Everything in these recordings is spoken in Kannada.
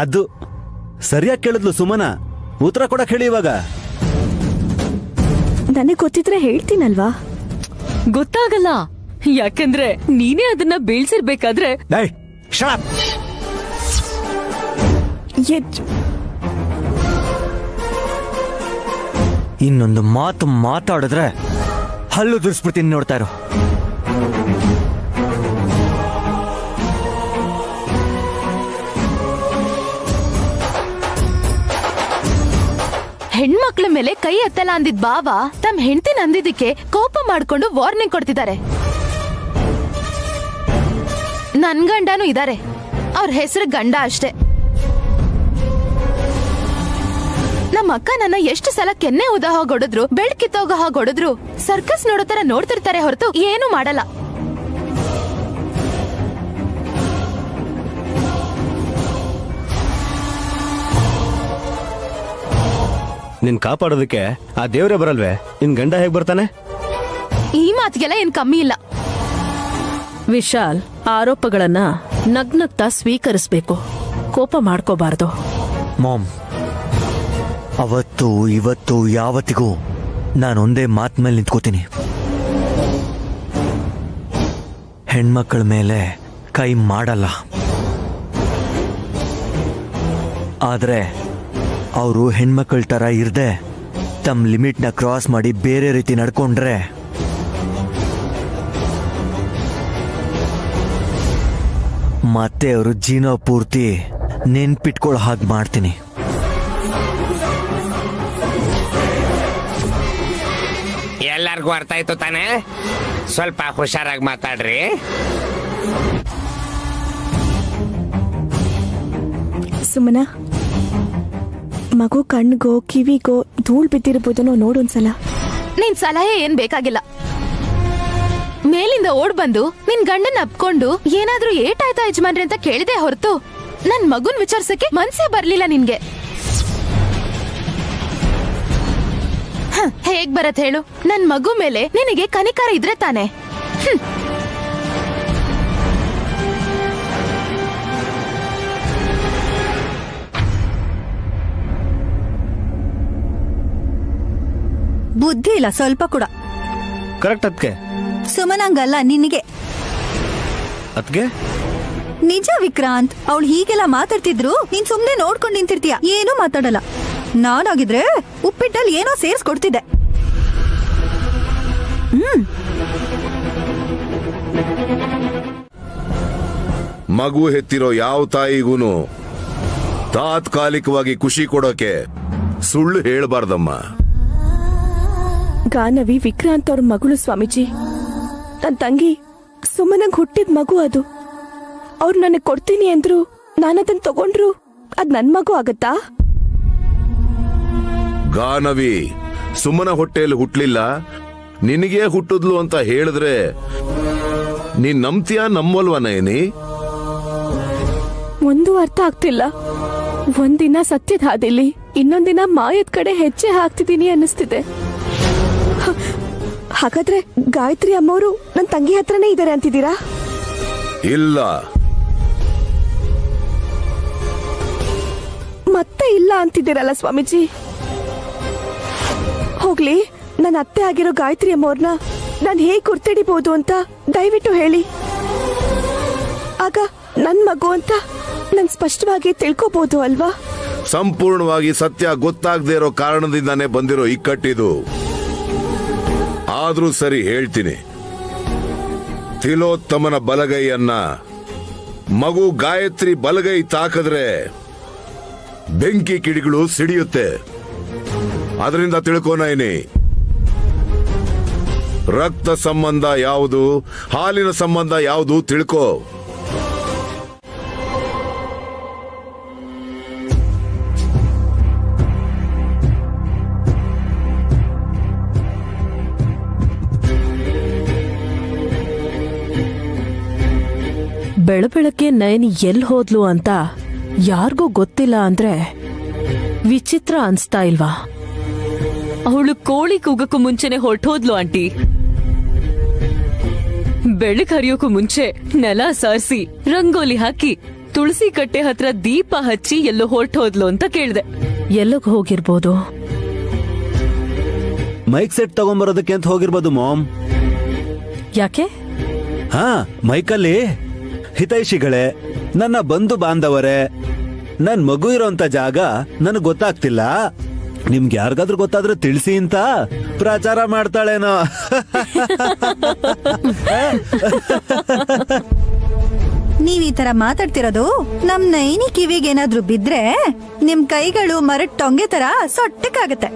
ಅದು ಸರಿಯಾಗಿ ಕೇಳಿದ್ಲು ಸುಮನ. ಉತ್ತರ ಕೊಡಕ್ ಹೇಳಿ ಇವಾಗ. ನನಗೆ ಗೊತ್ತಿದ್ರೆ ಹೇಳ್ತೀನಲ್ವಾ. ಗೊತ್ತಾಗಲ್ಲ, ಯಾಕಂದ್ರೆ ನೀನೇ ಅದನ್ನ ಬೀಳ್ಸಿರ್ಬೇಕಾದ್ರೆ. ಇನ್ನೊಂದು ಮಾತು ಮಾತಾಡಿದ್ರೆ ಹಲ್ಲು ದುರ್ಸ್ಬಿಡ್ತೀನಿ, ನೋಡ್ತಾ ಇರೋ. ಹೆಣ್ಮಕ್ಳ ಮೇಲೆ ಕೈ ಎತ್ತಲ್ಲ ಅಂದಿದ್ ಬಾವ ತಮ್ಮ ಹೆಂಡತಿನ ಅಂದಿದ್ದಕ್ಕೆ ಕೋಪ ಮಾಡ್ಕೊಂಡು ವಾರ್ನಿಂಗ್ ಕೊಡ್ತಿದ್ದಾರೆ. ನನ್ ಗಂಡನೂ ಇದಾರೆ, ಅವ್ರ ಹೆಸರು ಗಂಡ ಅಷ್ಟೇ. ನಮ್ಮ ಅಕ್ಕ ನನ್ನ ಎಷ್ಟು ಸಲ ಕೆನ್ನೆ ಉದ ಹೊಡೆದ್ರು, ಬೆಳ್ ಕಿತ್ತೋಗ ಹೊಡೆದ್ರು ಸರ್ಕಸ್ ನೋಡೋ ತರ ನೋಡ್ತಿರ್ತಾರೆ ಹೊರತು ಏನು ಮಾಡಲ್ಲ. ನಿನ್ ಕಾಪಾಡೋದಕ್ಕೆ ಆ ದೇವ್ರೇ ಬರಲ್ವೇ? ನಿನ್ ಗಂಡ ಹೇಗ್ ಬರ್ತಾನೆ? ಈ ಮಾತಿಗೆಲ್ಲ ಏನ್ ಕಮ್ಮಿ ಇಲ್ಲ. ವಿಶಾಲ್, ಆರೋಪಗಳನ್ನ ನಗ್ನಗ್ತಾ ಸ್ವೀಕರಿಸ್ಬೇಕು, ಕೋಪ ಮಾಡ್ಕೋಬಾರ್ದು. ಮಾಮ್, ಅವತ್ತು ಇವತ್ತು ಯಾವತ್ತಿಗೂ ನಾನೊಂದೇ ಮಾತ್ ಮೇಲೆ ನಿಂತ್ಕೋತೀನಿ. ಹೆಣ್ಮಕ್ಳ ಮೇಲೆ ಕೈ ಮಾಡಲ್ಲ. ಆದ್ರೆ ಅವರು ಹೆಣ್ಮಕ್ಳ ತರ ಇರ್ದೆ ತಮ್ಮ ಲಿಮಿಟ್ನ ಕ್ರಾಸ್ ಮಾಡಿ ಬೇರೆ ರೀತಿ ನಡ್ಕೊಂಡ್ರೆ ಮತ್ತೆ ಅವರು ಜೀವನ ಪೂರ್ತಿ ನೆನ್ಪಿಟ್ಕೊಳ್ಳೋ ಹಾಗೆ ಮಾಡ್ತೀನಿ. ಎಲ್ಲರಿಗೂ ಅರ್ಥ ಆಯ್ತು ತಾನೆ? ಸ್ವಲ್ಪ ಹುಷಾರಾಗಿ ಮಾತಾಡ್ರಿ. ಸುಮನ, ಮಗು ಕಣ್ಗೋ ಕಿವಿಗೋ ಧೂಳ್ ಬಿದ್ದಿರ್ಬೋದನೋ ನೋಡೊಂದ್ಸಲ. ನಿನ್ ಸಲಹೆ ಏನ್ ಬೇಕಾಗಿಲ್ಲ. ಮೇಲಿಂದ ಓಡ್ ಬಂದು ನಿನ್ ಗಂಡನ್ ಅಪ್ಕೊಂಡು ಏನಾದ್ರೂ ಏಟಾಯ್ತಾ ಯಜಮಾನ್ರಿ ಅಂತ ಕೇಳಿದೆ ಹೊರತು ನನ್ ಮಗುನ್ ವಿಚಾರಿಸಕ್ಕೆ ಮನ್ಸೇ ಬರ್ಲಿಲ್ಲ ನಿನ್ಗೆ. ಹೇಗ್ ಬರತ್ ಹೇಳು? ನನ್ ಮಗು ಮೇಲೆ ನಿನಗೆ ಕನಿಕಾರ ಇದ್ರೆ ತಾನೆ. ಬುದ್ಧಿ ಇಲ್ಲ ಸ್ವಲ್ಪ ಕೂಡ. ಕರೆಕ್ಟ್ ಅದ್ಕೆ. ಸುಮನಂಗಲ್ಲ, ನಿನಗೆ. ಅದ್ಕೆ ನಿಜ ವಿಕ್ರಾಂತ್, ಅವಳು ಹೀಗೆಲ್ಲ ಮಾತಾಡ್ತಿದ್ರು ನೀನ್ ಸುಮ್ನೆ ನೋಡ್ಕೊಂಡ್ ನಿಂತಿರ್ತೀಯ, ಏನೂ ಮಾತಾಡಲ್ಲ. ನಾನಾಗಿದ್ರೆ ಉಪ್ಪಿಟ್ಟಲ್ಲಿ ಏನೋ ಸೇರ್ಸ್ಕೊಡ್ತಿದ್ದೆ. ಮಗು ಹೆತ್ತಿರೋ ಯಾವ ತಾಯಿಗೂನು ತಾತ್ಕಾಲಿಕವಾಗಿ ಖುಷಿ ಕೊಡೋಕೆ ಸುಳ್ಳು ಹೇಳ್ಬಾರ್ದಮ್ಮ. ಗಾನವಿ ವಿಕ್ರಾಂತ್ ಅವ್ರ ಮಗಳು ಸ್ವಾಮೀಜಿ. ನನ್ ತಂಗಿ ಸುಮ್ಮನಂಗ್ ಹುಟ್ಟಿದ ಮಗು ಅದು. ಅವ್ರು ನನಗ್ ಕೊಡ್ತೀನಿ ಅಂದ್ರು, ನಾನದನ್ ತಗೊಂಡ್ರು ಅದ್ ನನ್ ಮಗು ಆಗತ್ತಾ? ಗಾನವಿ ಸುಮ್ಮನ ಹೊಟ್ಟೆಯಲ್ಲಿ ಹುಟ್ಲಿಲ್ಲ, ನಿನಗೆ ಹುಟ್ಟಿದ್ಲು ಅಂತ ಹೇಳಿದ್ರೆ ನೀನ್ ನಂಬ್ತೀಯ ನಮ್ಮಲ್ವ ನಯನಿ? ಒಂದು ಅರ್ಥ ಆಗ್ತಿಲ್ಲ. ಒಂದಿನ ಸತ್ಯದ ಹಾದಿಲಿ, ಇನ್ನೊಂದಿನ ಮಾಯದ ಕಡೆ ಹೆಜ್ಜೆ ಹಾಕ್ತಿದೀನಿ ಅನ್ನಿಸ್ತಿದೆ. ಹಾಗಾದ್ರೆ ಗಾಯತ್ರಿ ಅಮ್ಮವರು ನನ್ ತಂಗಿ ಹತ್ರನೇ ಇದಾರೆ ಅಂತಿದ್ದೀರಾ? ಇಲ್ಲ. ಮತ್ತೆ ಇಲ್ಲ ಅಂತಿದ್ದೀರಲ್ಲ ಸ್ವಾಮೀಜಿ. ಹೋಗ್ಲಿ, ನನ್ನ ಅತ್ತೆ ಆಗಿರೋ ಗಾಯತ್ರಿ ಅಮ್ಮವ್ರನ್ನ ನಾನು ಹೇಗ್ ಗುರ್ತಿಡಿಬಹುದು ಅಂತ ದಯವಿಟ್ಟು ಹೇಳಿ. ಆಗ ನನ್ ಮಗು ಅಂತ ನಾನು ಸ್ಪಷ್ಟವಾಗಿ ತಿಳ್ಕೋಬಹುದು ಅಲ್ವಾ? ಸಂಪೂರ್ಣವಾಗಿ ಸತ್ಯ ಗೊತ್ತಾಗದೇ ಇರೋ ಕಾರಣದಿಂದಾನೇ ಬಂದಿರೋ ಇಕ್ಕಟ್ಟಿದು. ಆದ್ರೂ ಸರಿ ಹೇಳ್ತೀನಿ, ತಿಲೋತ್ತಮನ ಬಲಗೈಯನ್ನ ಮಗು ಗಾಯತ್ರಿ ಬಲಗೈ ತಾಕಿದ್ರೆ ಬೆಂಕಿ ಕಿಡಿಗಳು ಸಿಡಿಯುತ್ತೆ. ಅದರಿಂದ ತಿಳ್ಕೋನೈನಿ, ರಕ್ತ ಸಂಬಂಧ ಯಾವುದು, ಹಾಲಿನ ಸಂಬಂಧ ಯಾವುದು ತಿಳ್ಕೋ. ಬೆಳಬೆಳಗ್ಗೆ ನಯನಿ ಎಲ್ ಹೋದ್ಲು ಅಂತ ಯಾರಿಗೂ ಗೊತ್ತಿಲ್ಲ ಅಂದ್ರೆ ವಿಚಿತ್ರ ಅನ್ಸ್ತಾ ಇಲ್ವಾ? ಅವಳು ಕೋಳಿ ಕೂಗಕ್ಕೂ ಮುಂಚೆನೆ ಹೊರಟೋದ್ಲು ಆಂಟಿ. ಬೆಳಕ್ ಹರಿಯೋಕು ಮುಂಚೆ ನೆಲ ಸಾರಿಸಿ ರಂಗೋಲಿ ಹಾಕಿ ತುಳಸಿ ಕಟ್ಟೆ ಹತ್ರ ದೀಪ ಹಚ್ಚಿ ಎಲ್ಲೋ ಹೊರಟೋದ್ಲು ಅಂತ ಕೇಳ್ದೆ. ಎಲ್ಲಿಗ್ ಹೋಗಿರ್ಬೋದು? ಮೈಕ್ ಸೆಟ್ ತಗೊಂಬರೋದಕ್ಕೆ ಅಂತ ಹೋಗಿರ್ಬೋದು ಮಾಮ್. ಯಾಕೆ? ಹಾ, ಮೈಕಲ್ಲಿ ಹಿತೈಷಿಗಳೇ, ನನ್ನ ಬಂಧು ಬಾಂಧವರೇ, ನನ್ ಮಗು ಇರೋಂತ ಜಾಗ ನನಗ್ ಗೊತ್ತಾಗ್ತಿಲ್ಲ, ನಿಮ್ಗೆ ಯಾರಿಗಾದ್ರೂ ಗೊತ್ತಾದ್ರೆ ತಿಳಿಸಿ ಅಂತ ಪ್ರಚಾರ ಮಾಡ್ತಾಳೇನೋ. ನೀವ್ ಈ ತರ ಮಾತಾಡ್ತಿರೋದು ನಮ್ ನೈನಿ ಕಿವಿಗೇನಾದ್ರೂ ಬಿದ್ರೆ ನಿಮ್ ಕೈಗಳು ಮರಡ್ ಟೊಂಗೆ ತರ ಸೊಟ್ಟಕ್ಕಾಗತ್ತೆ.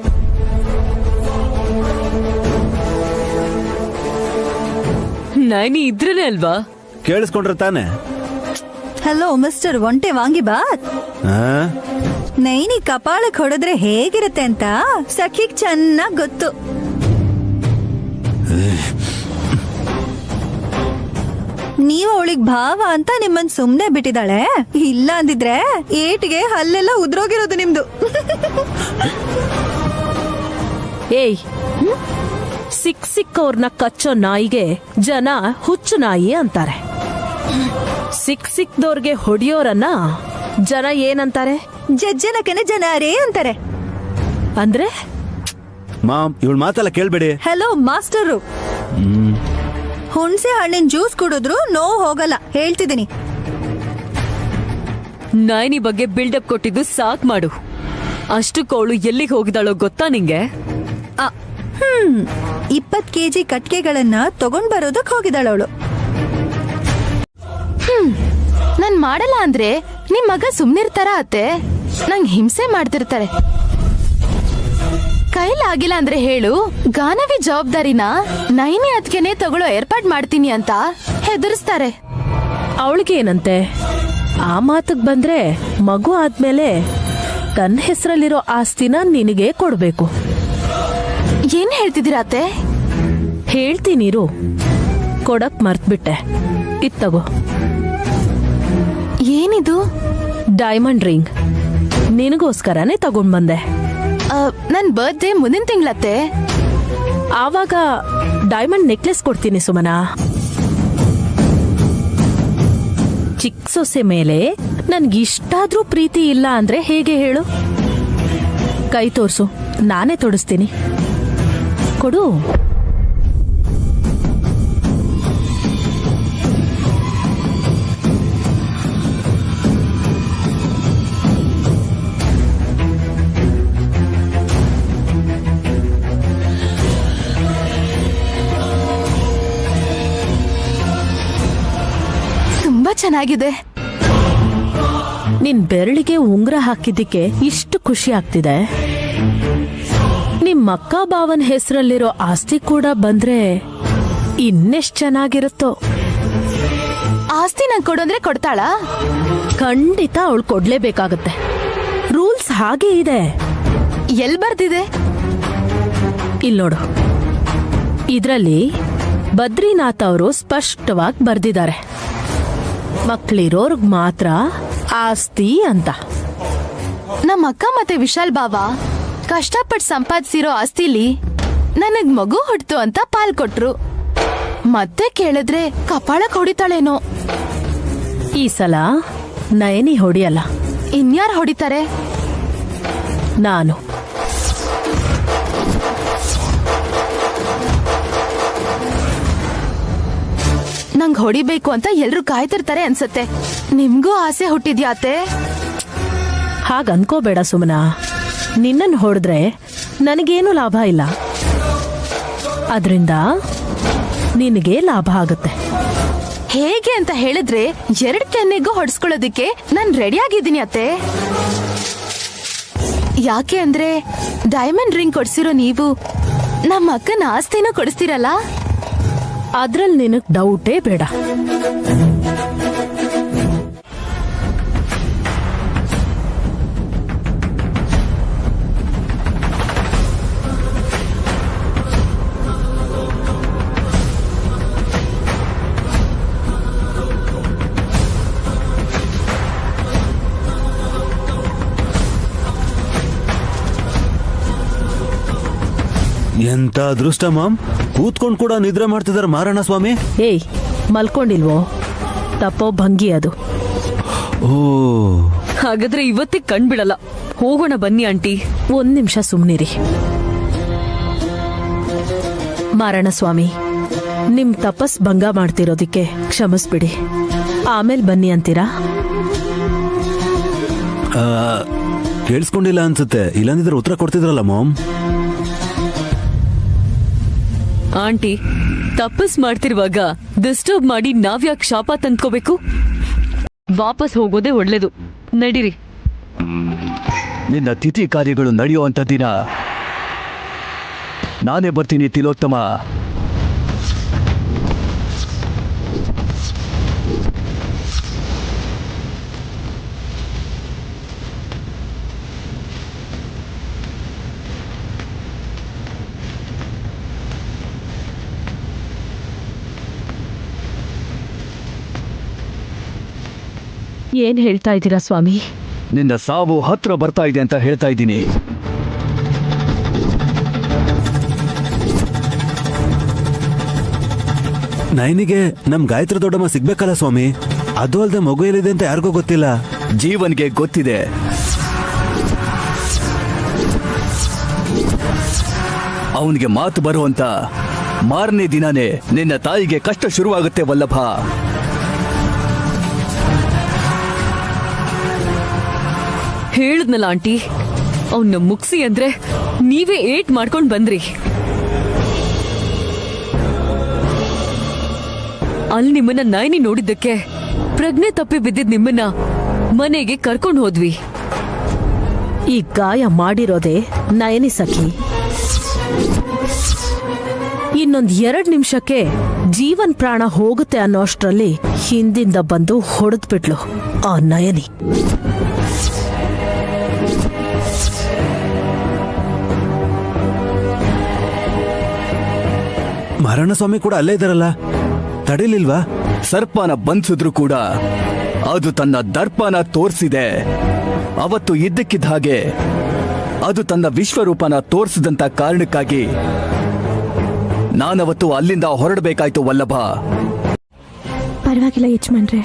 ನೈನಿ ಇದ್ರೇನೆ ಅಲ್ವಾ? ಕೇಳಿಸ್ಕೊಂಡ್ರೆ ತಾನೆ. ಹಲೋ ಮಿಸ್ಟರ್ ಒಂಟೆ ವಾಂಗಿ ಬಾತ್, ಆ? ನೈನಿ ಕಪಾಳಕ್ ಹೊಡೆದ್ರೆ ಹೇಗಿರುತ್ತೆ ಅಂತ ಸಖಿಗ್ ಚೆನ್ನಾಗ್ ಗೊತ್ತು. ನೀವು ಅವಳಿಗೆ ಭಾವ ಅಂತ ನಿಮ್ಮನ್ ಸುಮ್ನೆ ಬಿಟ್ಟಿದ್ದಾಳೆ, ಇಲ್ಲ ಅಂದಿದ್ರೆ ಏಟ್ಗೆ ಹಲ್ಲೆಲ್ಲ ಉದ್ರೋಗಿರೋದು ನಿಮ್ದು. ಏಯ್, ಸಿಕ್ಕವ್ರನ್ನ ಕಚ್ಚೋ ನಾಯಿಗೆ ಜನ ಹುಚ್ಚು ನಾಯಿ ಅಂತಾರೆ. ಸಿಕ್ದವ್ರಿಗೆ ಹೊಡಿಯೋರನ್ನ ಜನ ಏನಂತಾರೆ? ಜಜ್ಜನಕನ ಜನರೇ ಅಂತಾರೆ. ಅಂದ್ರೆ ಮಾಮ್, ಇವಳ ಮಾತೆಲ್ಲ ಕೇಳ್ಬೇಡಿ. ಹಲೋ ಮಾಸ್ಟರು, ಹುಣಸೆ ಹಣ್ಣಿನ ಜ್ಯೂಸ್ ಕುಡಿದ್ರು ನೋವು ಹೋಗಲ್ಲ, ಹೇಳ್ತಿದ್ದೀನಿ. ನೈನಿ ಬಗ್ಗೆ ಬಿಲ್ಡಪ್ ಕೊಟ್ಟಿದ್ದು ಸಾಕ್ ಮಾಡು. ಅಷ್ಟಕ್ಕವಳು ಎಲ್ಲಿಗೆ ಹೋಗಿದಾಳೋ ಗೊತ್ತಾ ನಿಂಗೆ? 20 kg ಕಟ್ಕೆಗಳನ್ನ ತಗೊಂಡ್ ಬರೋದಕ್ ಹೋಗಿದ್ದಾಳವಳು. ನಾನ್ ಮಾಡಲ್ಲ ಅಂದ್ರೆ ನಿಮ್ ಮಗ ಸುಮ್ನಿರ್ತಾರ ಅತ್ತೆ? ನಂಗ್ ಹಿಂಸೆ ಮಾಡ್ತಿರ್ತಾರೆ. ಕೈಲಾಗಿಲ್ಲ ಅಂದ್ರೆ ಹೇಳು, ಗಾನವಿ ಜವಾಬ್ದಾರಿನ ನೈನಿ ಅದ್ಕೆನೆ ತಗೊಳ್ಳೋ ಏರ್ಪಾಡ್ ಮಾಡ್ತೀನಿ ಅಂತ ಹೆದರ್ಸ್ತಾರೆ. ಅವಳಿಗೇನಂತೆ? ಆ ಮಾತಕ್ ಬಂದ್ರೆ ಮಗು ಆದ್ಮೇಲೆ ತನ್ನ ಹೆಸರಲ್ಲಿರೋ ಆಸ್ತಿನ ನಿನಗೆ ಕೊಡ್ಬೇಕು. ಏನ್ ಹೇಳ್ತಿದ್ದೀರಾ ಅತ್ತೆ? ಹೇಳ್ತೀನಿರು, ಕೊಡಕ್ ಮರ್ತ್ಬಿಟ್ಟೆ. ಇತ್ತಗೋ. ಏನಿದು? Diamond ring. ನಿನಗೋಸ್ಕರನೇ ತಗೊಂಡ್ ಬಂದೆ. ನನ್ ಬರ್ತ್ಡೇ ಮುಂದಿನ ತಿಂಗಳತ್ತೆ. ಆವಾಗ ಡೈಮಂಡ್ ನೆಕ್ಲೆಸ್ ಕೊಡ್ತೀನಿ ಸುಮನಾ. ಚಿಕ್ಕ ಸೊಸೆ ಮೇಲೆ ನನ್ಗಿಷ್ಟಾದ್ರೂ ಪ್ರೀತಿ ಇಲ್ಲ ಅಂದ್ರೆ ಹೇಗೆ ಹೇಳು? ಕೈ ತೋರ್ಸು, ನಾನೇ ತೊಡಿಸ್ತೀನಿ. ಕೊಡು. ತುಂಬಾ ಚೆನ್ನಾಗಿದೆ. ನಿನ್ ಬೆರಳಿಗೆ ಉಂಗ್ರ ಹಾಕಿದ್ದಕ್ಕೆ ಇಷ್ಟು ಖುಷಿ ಆಗ್ತಿದೆ. ನಿಮ್ ಅಕ್ಕ ಬಾವನ್ ಹೆಸರಲ್ಲಿರೋ ಆಸ್ತಿ ಕೂಡ ಬಂದ್ರೆ ಇನ್ನೆಷ್ಟ್ ಚೆನ್ನಾಗಿರುತ್ತೋ. ಆಸ್ತಿ ನಂಗೆ ಕೊಡೋಂದ್ರೆ ಕೊಡ್ತಾಳಾ? ಖಂಡಿತ ಅವಳು ಕೊಡ್ಲೇಬೇಕಾಗತ್ತೆ. ರೂಲ್ಸ್ ಹಾಗೆ ಇದೆ. ಎಲ್ ಬರ್ದಿದೆ? ಇಲ್ ನೋಡು, ಇದ್ರಲ್ಲಿ ಬದ್ರಿನಾಥ್ ಅವರು ಸ್ಪಷ್ಟವಾಗಿ ಬರ್ದಿದ್ದಾರೆ, ಮಕ್ಳಿರೋರ್ಗ್ ಮಾತ್ರ ಆಸ್ತಿ ಅಂತ. ನಮ್ಮ ಅಕ್ಕ ಮತ್ತೆ ವಿಶಾಲ್ ಬಾವ ಕಷ್ಟಪಟ್ಟು ಸಂಪಾದಿಸಿರೋ ಆಸ್ತಿಲಿ ನನಗ್ ಮಗು ಹುಟ್ತು ಅಂತ ಪಾಲ್ ಕೊಟ್ರು. ಮತ್ತೆ ಕೇಳಿದ್ರೆ ಕಪಾಳಕ್ ಹೊಡಿತಾಳೇನೋ. ಈ ಸಲ ನಯನಿ ಹೊಡಿಯಲ್ಲ. ಇನ್ಯಾರು ಹೊಡಿತಾರೆ? ನಾನು. ನಂಗ್ ಹೊಡಿಬೇಕು ಅಂತ ಎಲ್ರು ಕಾಯ್ತಿರ್ತಾರೆ ಅನ್ಸತ್ತೆ. ನಿಮ್ಗೂ ಆಸೆ ಹುಟ್ಟಿದ್ಯಾ ಅತ್ತೆ? ಹಾಗ ಅನ್ಕೋಬೇಡ ಸುಮನಾ. ನಿನ್ನನ್ ಹೊಡೆದ್ರೆ ನನಗೇನು ಲಾಭ ಇಲ್ಲ, ಅದ್ರಿಂದ ನಿನಗೆ ಲಾಭ ಆಗುತ್ತೆ. ಹೇಗೆ ಅಂತ ಹೇಳಿದ್ರೆ 2 ಕೆನ್ನೆಗೂ ಹೊಡ್ಸ್ಕೊಳ್ಳೋದಿಕ್ಕೆ ನಾನ್ ರೆಡಿ ಆಗಿದ್ದೀನಿ ಅತ್ತೆ. ಯಾಕೆ ಅಂದ್ರೆ ಡೈಮಂಡ್ ರಿಂಗ್ ಕೊಡ್ಸಿರೋ ನೀವು ನಮ್ಮ ಅಕ್ಕನ ಆಸ್ತಿನೂ ಕೊಡಿಸ್ತೀರಲ್ಲ. ಅದ್ರಲ್ಲಿ ನಿನಗ್ ಡೌಟೇ ಬೇಡ. ಎಂತ ಅದೃಷ್ಟ ಮಾಮ್, ಕೂತ್ಕೊಂಡ್ ಕೂಡ ನಿದ್ರೆ ಮಾಡ್ತಿದಾರೆ ಮಾರಣ್ಣ ಸ್ವಾಮಿ. ಏಯ್, ಮಲ್ಕೊಂಡಿಲ್ವೋ? ತಪ್ಪೋ ಭಂಗಿ ಅದು. ಓ, ಹಾಗಾದ್ರೆ ಇವತ್ತೇ ಕಣ್ಬಿಡಲ್ಲ. ಹೋಗೋಣ ಬನ್ನಿ ಆಂಟಿ. 1 ನಿಮಿಷ ಸುಮ್ನಿರಿ. ಮಾರಣ ಸ್ವಾಮಿ, ನಿಮ್ ತಪಸ್ ಭಂಗ ಮಾಡ್ತಿರೋದಿಕ್ಕೆ ಕ್ಷಮಿಸ್ಬಿಡಿ. ಆಮೇಲೆ ಬನ್ನಿ ಅಂತೀರಾ? ಕೇಳಿಸ್ಕೊಂಡಿಲ್ಲ ಅನ್ಸುತ್ತೆ. ಇಲ್ಲಾಂದಿದ್ರೆ ಉತ್ತರ ಕೊಡ್ತಿದ್ರಲ್ಲ ಮಾಮ್. ಆಂಟಿ, ತಪಸ್ ಮಾಡ್ತಿರುವಾಗ ಡಿಸ್ಟರ್ಬ್ ಮಾಡಿ ನಾವ್ಯಾಕೆ ಶಾಪ ತಂದ್ಕೋಬೇಕು? ವಾಪಸ್ ಹೋಗೋದೇ ಒಳ್ಳೇದು. ನಡೀರಿ. ನಿನ್ನ ತಿಥಿ ಕಾರ್ಯಗಳು ನಡೆಯುವಂತ ದಿನ ನಾನೇ ಬರ್ತೀನಿ ತಿಲೋತ್ತಮ. ಏನ್ ಹೇಳ್ತಾ ಇದ್ದೀರಾ ಸ್ವಾಮಿ? ನಿನ್ನ ಸಾವು ಹತ್ರ ಬರ್ತಾ ಇದೆ ಅಂತ ಹೇಳ್ತಾ ಇದ್ದೀನಿ. ನೈನಿಗೆ ನಮ್ ಗಾಯತ್ರಿ ದೊಡ್ಡಮ್ಮ ಸಿಗ್ಬೇಕಲ್ಲ ಸ್ವಾಮಿ. ಅದು ಅಲ್ದೆ ಮಗು ಎಲ್ಲಿದೆ ಅಂತ ಯಾರಿಗೂ ಗೊತ್ತಿಲ್ಲ. ಜೀವನ್ಗೆ ಗೊತ್ತಿದೆ. ಅವನಿಗೆ ಮಾತು ಬರುವಂತ ಮಾರನೇ ದಿನಾನೇ ನಿನ್ನ ತಾಯಿಗೆ ಕಷ್ಟ ಶುರುವಾಗುತ್ತೆ ವಲ್ಲಭ. ಹೇಳದ್ನಲ್ಲ ಆಂಟಿ, ಅವನ್ನ ಮುಗ್ಸಿ ಅಂದ್ರೆ ನೀವೇ ಏಟ್ ಮಾಡ್ಕೊಂಡ್ ಬಂದ್ರಿ. ಅಲ್ಲಿ ನಿಮ್ಮನ್ನ ನೈನಿ ನೋಡಿದ್ದಕ್ಕೆ ಪ್ರಜ್ಞೆ ತಪ್ಪಿ ಬಿದ್ದಿದ್ ನಿಮ್ಮನ್ನ ಮನೆಗೆ ಕರ್ಕೊಂಡು ಹೋದ್ವಿ. ಈ ಗಾಯ ಮಾಡಿರೋದೆ ನಯನಿ ಸಖಿ. ಇನ್ನೊಂದ್ 2 ನಿಮಿಷಕ್ಕೆ ಜೀವನ್ ಪ್ರಾಣ ಹೋಗುತ್ತೆ ಅನ್ನೋ ಅಷ್ಟ್ರಲ್ಲಿ ಹಿಂದಿಂದ ಬಂದು ಹೊಡೆದ್ಬಿಟ್ಲು ಆ ನಯನಿ. ಮಾರಣ್ಣ ಸ್ವಾಮಿ ಕೂಡ ಅಲ್ಲೇ ಇದ್ದಾರಲ್ಲ, ತಡಿಲಿಲ್ವಾ? ಸರ್ಪನ ಬಂಧಿಸಿದ್ರು ಕೂಡ ಅದು ತನ್ನ ದರ್ಪನ ತೋರಿಸಿದೆ. ಅವತ್ತು ಇದ್ದಕ್ಕಿದ್ದ ಹಾಗೆ ಅದು ತನ್ನ ವಿಶ್ವರೂಪನ ತೋರಿಸಿದಂತ ಕಾರಣಕ್ಕಾಗಿ ನಾನವತ್ತು ಅಲ್ಲಿಂದ ಹೊರಡಬೇಕಾಯ್ತು ವಲ್ಲಭ. ಪರವಾಗಿಲ್ಲ ಯಜಮಾನ್ರೆ.